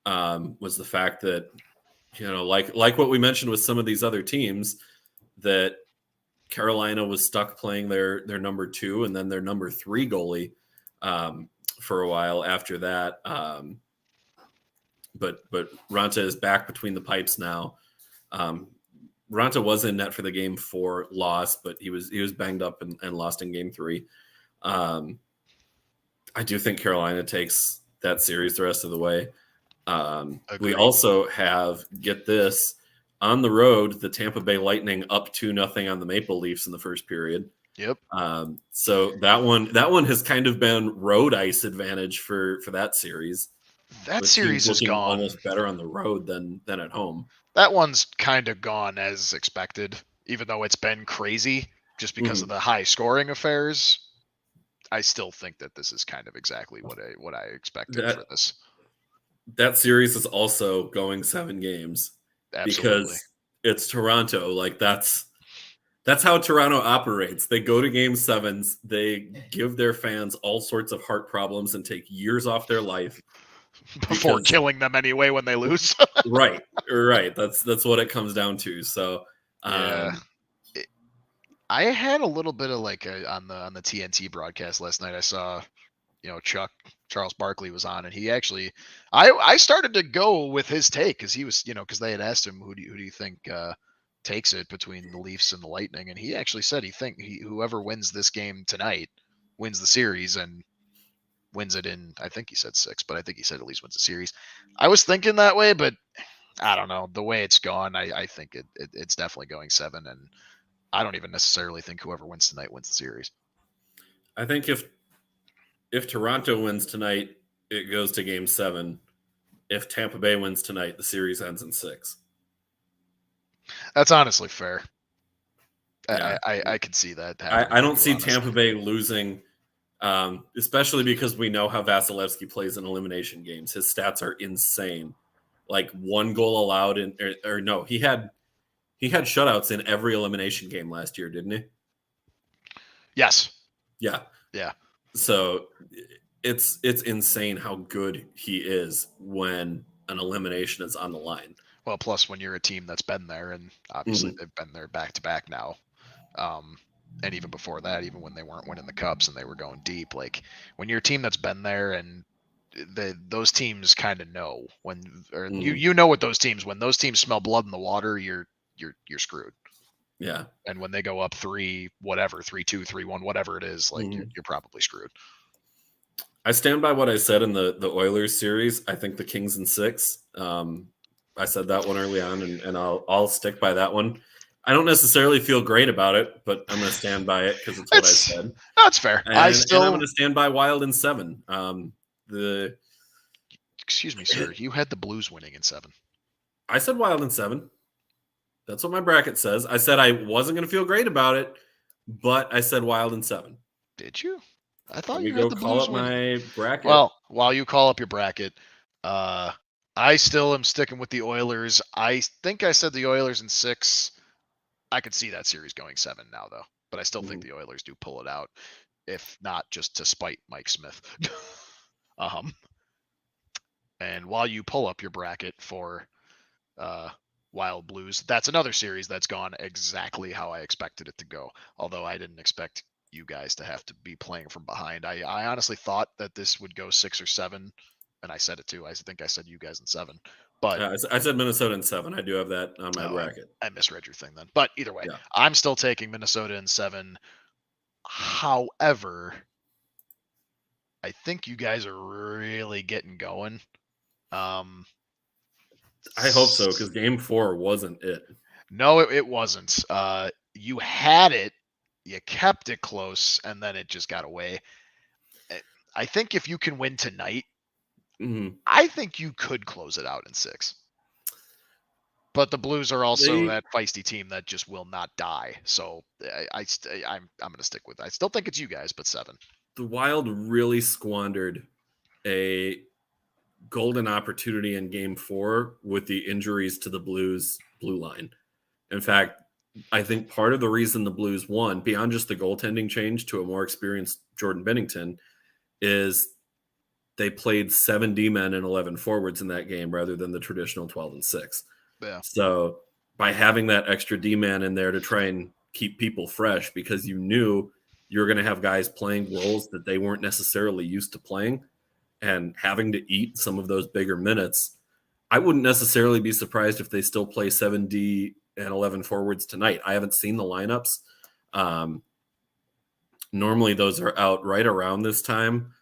was the fact that, like what we mentioned with some of these other teams, that Carolina was stuck playing their number 2 and then their number 3 goalie for a while after that. But Raanta is back between the pipes now. Raanta was in net for the game 4 loss, but he was banged up and lost in game 3. I do think Carolina takes that series the rest of the way. We also have, get this, on the road, the Tampa Bay Lightning up 2-0 on the Maple Leafs in the first period. Yep. So that one has kind of been road ice advantage for that series. That series is gone almost better on the road than at home. That one's kind of gone as expected, even though it's been crazy just because of the high scoring affairs. I still think that this is kind of exactly what I expected for this. That series is also going 7 games. Absolutely. Because it's Toronto. Like that's how Toronto operates. They go to game sevens, they give their fans all sorts of heart problems and take years off their life before because killing them anyway when they lose. right. That's what it comes down to. So Yeah. I had a little bit of like on the TNT broadcast last night. I saw, Charles Barkley was on, and he actually, I started to go with his take because he was, because they had asked him who do you think takes it between the Leafs and the Lightning, and he actually said whoever wins this game tonight wins the series and wins it in, I think he said 6, but I think he said at least wins the series. I was thinking that way, but I don't know the way it's gone. I think it's definitely going 7, and I don't even necessarily think whoever wins tonight wins the series. I think if Toronto wins tonight, it goes to game 7. If Tampa Bay wins tonight, the series ends in 6. That's honestly fair. Yeah. I could see that happening. I don't see Tampa Bay losing, especially because we know how Vasilevsky plays in elimination games. His stats are insane. Like 1 goal allowed or no, he had shutouts in every elimination game last year, didn't he? Yes. Yeah. Yeah. So it's insane how good he is when an elimination is on the line. Well, plus when you're a team that's been there, and obviously they've been there back to back now. And even before that, even when they weren't winning the cups and they were going deep, like when you're a team that's been there, and those teams kind of know when, or you know what those teams, when those teams smell blood in the water, you're screwed. Yeah. And when they go up 3-2, 3-1, whatever it is, like you're probably screwed. I stand by what I said in the Oilers series. I think the Kings in 6. I said that one early on, and I'll stick by that one. I don't necessarily feel great about it, but I'm going to stand by it because it's what I said. That's fair. And I'm going to stand by Wild in 7. Excuse me, sir. You had the Blues winning in 7. I said Wild in 7. That's what my bracket says. I said I wasn't going to feel great about it, but I said Wild in 7. Did you? I thought you had the call Blues up my bracket. Well, while you call up your bracket, I still am sticking with the Oilers. I think I said the Oilers in 6. I could see that series going 7 now, though. But I still think the Oilers do pull it out, if not just to spite Mike Smith. And while you pull up your bracket for Wild Blues, that's another series that's gone exactly how I expected it to go. Although I didn't expect you guys to have to be playing from behind. I honestly thought that this would go 6 or 7. And I said it too. I think I said you guys in 7. But I said Minnesota in 7. I do have that on my bracket. I misread your thing then. But either way, I'm still taking Minnesota in 7. However, I think you guys are really getting going. I hope so, because game 4 wasn't it. No, it wasn't. You had it, you kept it close, and then it just got away. I think if you can win tonight, I think you could close it out in 6. But the Blues are also that feisty team that just will not die. So I'm going to stick with it. I still think it's you guys, but 7. The Wild really squandered a golden opportunity in game 4 with the injuries to the Blues blue line. In fact, I think part of the reason the Blues won, beyond just the goaltending change to a more experienced Jordan Binnington, is they played 7 D-men and 11 forwards in that game rather than the traditional 12 and 6. Yeah. So by having that extra D-man in there to try and keep people fresh, because you knew you were going to have guys playing roles that they weren't necessarily used to playing and having to eat some of those bigger minutes, I wouldn't necessarily be surprised if they still play 7 D and 11 forwards tonight. I haven't seen the lineups. Normally those are out right around this time,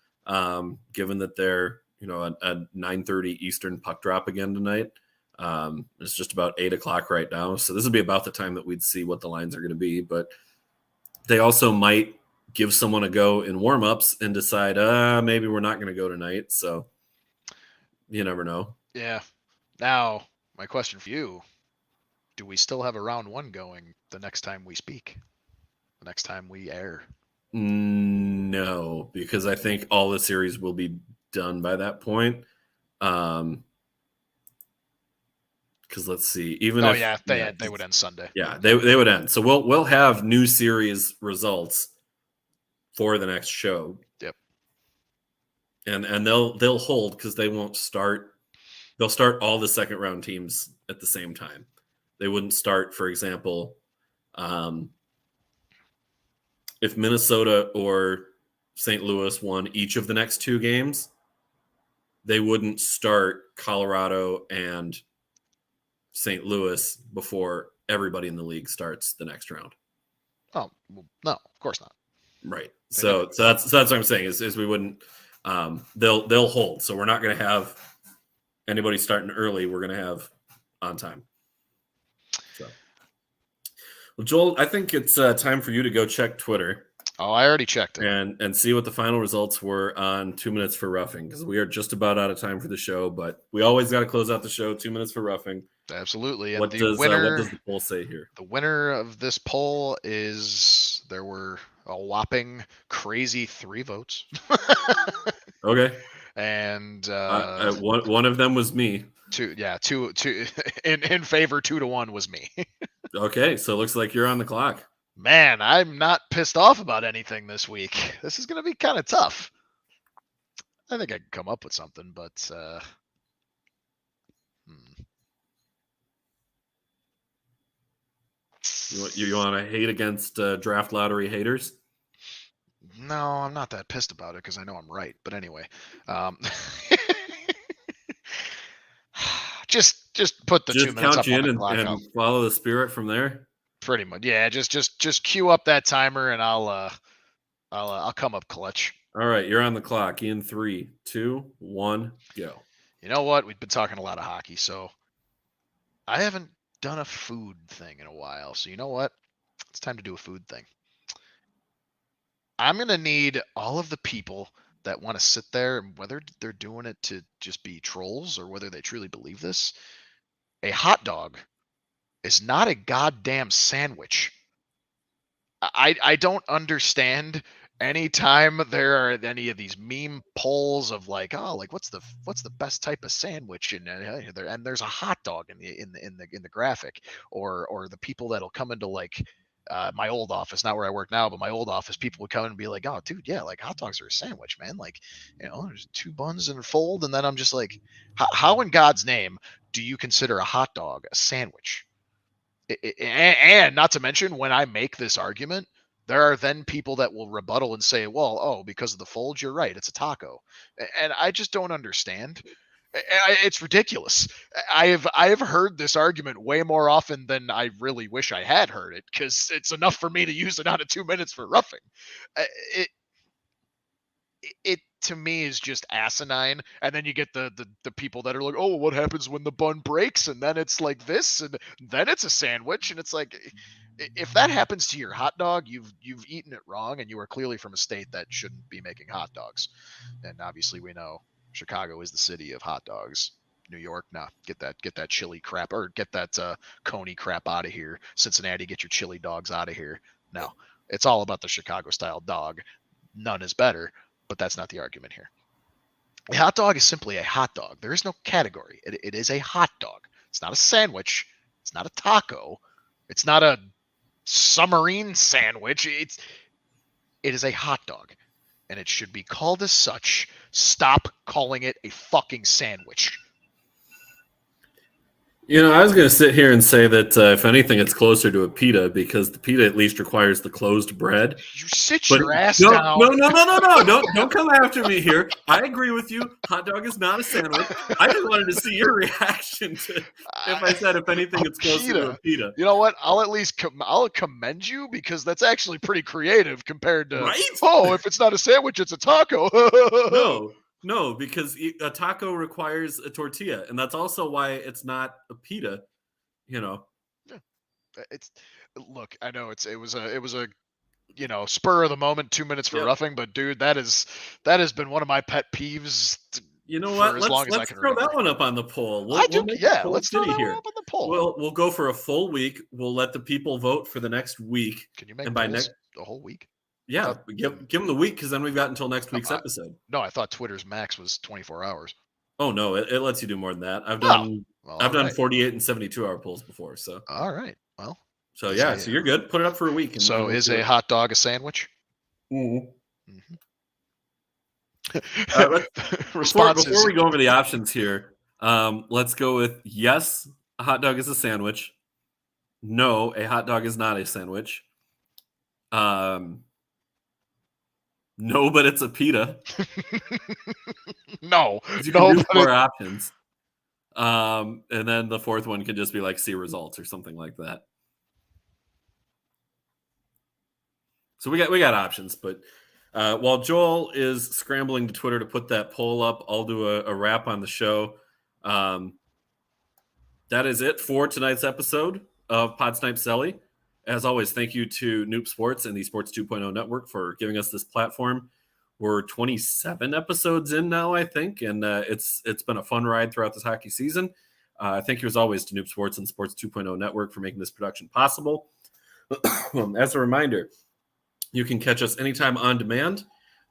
given that they're, a 9:30 Eastern puck drop again tonight. It's just about 8 o'clock right now. So this would be about the time that we'd see what the lines are going to be. But they also might give someone a go in warmups and decide, maybe we're not going to go tonight. So you never know. Yeah. Now, my question for you, do we still have a round 1 going the next time we speak? The next time we air? No, because I think all the series will be done by that point. Because because let's see, even Oh if yeah, they would end Sunday. Yeah, they would end. So we'll have new series results for the next show. Yep. And they'll hold because they won't start. They'll start all the second round teams at the same time. They wouldn't start, for example, if Minnesota or St. Louis won each of the next 2 games, they wouldn't start Colorado and St. Louis before everybody in the league starts the next round. Oh well, no, of course not. Right. So that's what I'm saying is we wouldn't. They'll hold. So we're not going to have anybody starting early. We're going to have on time. So, well, Joel, I think it's time for you to go check Twitter. Oh, I already checked it. And see what the final results were on 2 minutes for roughing, because we are just about out of time for the show, but we always got to close out the show. 2 minutes for roughing. Absolutely. And what does the poll say here? The winner of this poll is there were a whopping crazy 3 votes. Okay. And one of them was me. Two in favor. 2-1 was me. Okay, so it looks like you're on the clock. Man, I'm not pissed off about anything this week. This is going to be kind of tough. I think I can come up with something, but You want to hate against draft lottery haters? No, I'm not that pissed about it because I know I'm right. But anyway, just put the just 2 minutes count up on the in clock and follow the spirit from there. Pretty much, yeah. Just cue up that timer, and I'll come up clutch. All right, you're on the clock. In 3, 2, 1, go. You know what? We've been talking a lot of hockey, so I haven't done a food thing in a while. So you know what? It's time to do a food thing. I'm gonna need all of the people that want to sit there, and whether they're doing it to just be trolls or whether they truly believe this. A hot dog is not a goddamn sandwich. I don't understand anytime there are any of these meme polls of like, oh, like what's the best type of sandwich, and there's a hot dog in the graphic, or the people that'll come into like my old office, not where I work now, but my old office, people would come and be like, oh dude, yeah, like hot dogs are a sandwich, man, like, you know, there's 2 buns and a fold. And then I'm just like, how in God's name do you consider a hot dog a sandwich? And not to mention, when I make this argument, there are then people that will rebuttal and say, well, oh, because of the folds, you're right, it's a taco. And I just don't understand. It's ridiculous. I have heard this argument way more often than I really wish I had heard it, because it's enough for me to use it out of 2 minutes for roughing. It to me is just asinine. And then you get the people that are like, oh, what happens when the bun breaks, and then it's like this, and then it's a sandwich. And it's like, if that happens to your hot dog, you've eaten it wrong, and you are clearly from a state that shouldn't be making hot dogs. And obviously we know Chicago is the city of hot dogs. New York, nah, get that chili crap, or get that Coney crap out of here. Cincinnati, get your chili dogs out of here. No, it's all about the Chicago style dog. None is better. But that's not the argument here. A hot dog is simply a hot dog. There is no category. It is a hot dog. It's not a sandwich. It's not a taco. It's not a submarine sandwich. It is a hot dog, and it should be called as such. Stop calling it a fucking sandwich. You know, I was going to sit here and say that if anything, it's closer to a pita, because the pita at least requires the closed bread. You sit your ass down. No. Don't come after me here. I agree with you. Hot dog is not a sandwich. I just wanted to see your reaction to if I said, if anything, it's closer to a pita. You know what? I'll at least I'll commend you, because that's actually pretty creative compared to, right? Oh, if it's not a sandwich, it's a taco. No, because a taco requires a tortilla, and that's also why it's not a pita. You know, look. I know it was a spur of the moment 2 minutes for roughing, but dude, that has been one of my pet peeves. You know what? Let's throw that one up on the poll. Let's throw that one up on the poll. We'll go for a full week. We'll let the people vote for the next week. Can you make the whole week? Yeah, give them the week, because then we've got until next week's episode. No, I thought Twitter's max was 24 hours. Oh, no, it lets you do more than that. I've done Well, I've all done right. 48 and 72-hour pulls before, so All right. Well, so yeah, so you're good. Put it up for a week. And so we'll is do a it. hot dog a sandwich? Mhm. Response Before is we go over the options here, let's go with yes, a hot dog is a sandwich. No, a hot dog is not a sandwich. No, but it's a pita. no. You can No, do but 4 options. And then the fourth one could just be like see results or something like that. So we got options, but while Joel is scrambling to Twitter to put that poll up, I'll do a wrap on the show. That is it for tonight's episode of Pod Snipe Celly. As always, thank you to Noop Sports and the Sports 2.0 Network for giving us this platform. We're 27 episodes in now, I think, and it's been a fun ride throughout this hockey season. Thank you, as always, to Noop Sports and Sports 2.0 Network for making this production possible. As a reminder, you can catch us anytime on demand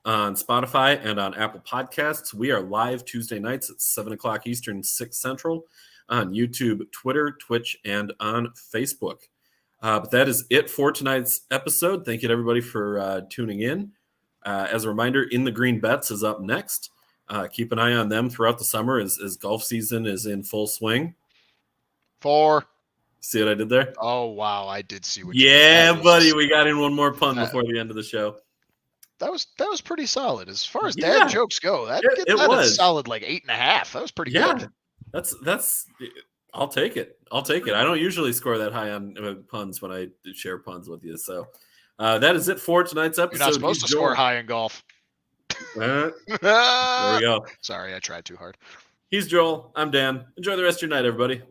on Spotify and on Apple Podcasts. We are live Tuesday nights at 7 o'clock Eastern, 6 Central on YouTube, Twitter, Twitch, and on Facebook. But that is it for tonight's episode. Thank you to everybody for tuning in. As a reminder, In the Green Bets is up next. Keep an eye on them throughout the summer as golf season is in full swing. 4. See what I did there? Oh, wow. I did see what you did. Yeah, buddy. We got in one more pun that- before the end of the show. That was pretty solid. As far as Yeah. dad jokes go, that It that was a solid like 8.5. That was pretty good. That's I'll take it. I don't usually score that high on puns when I share puns with you. So that is it for tonight's episode. You're not supposed to score high in golf. There we go. Sorry, I tried too hard. He's Joel. I'm Dan. Enjoy the rest of your night, everybody.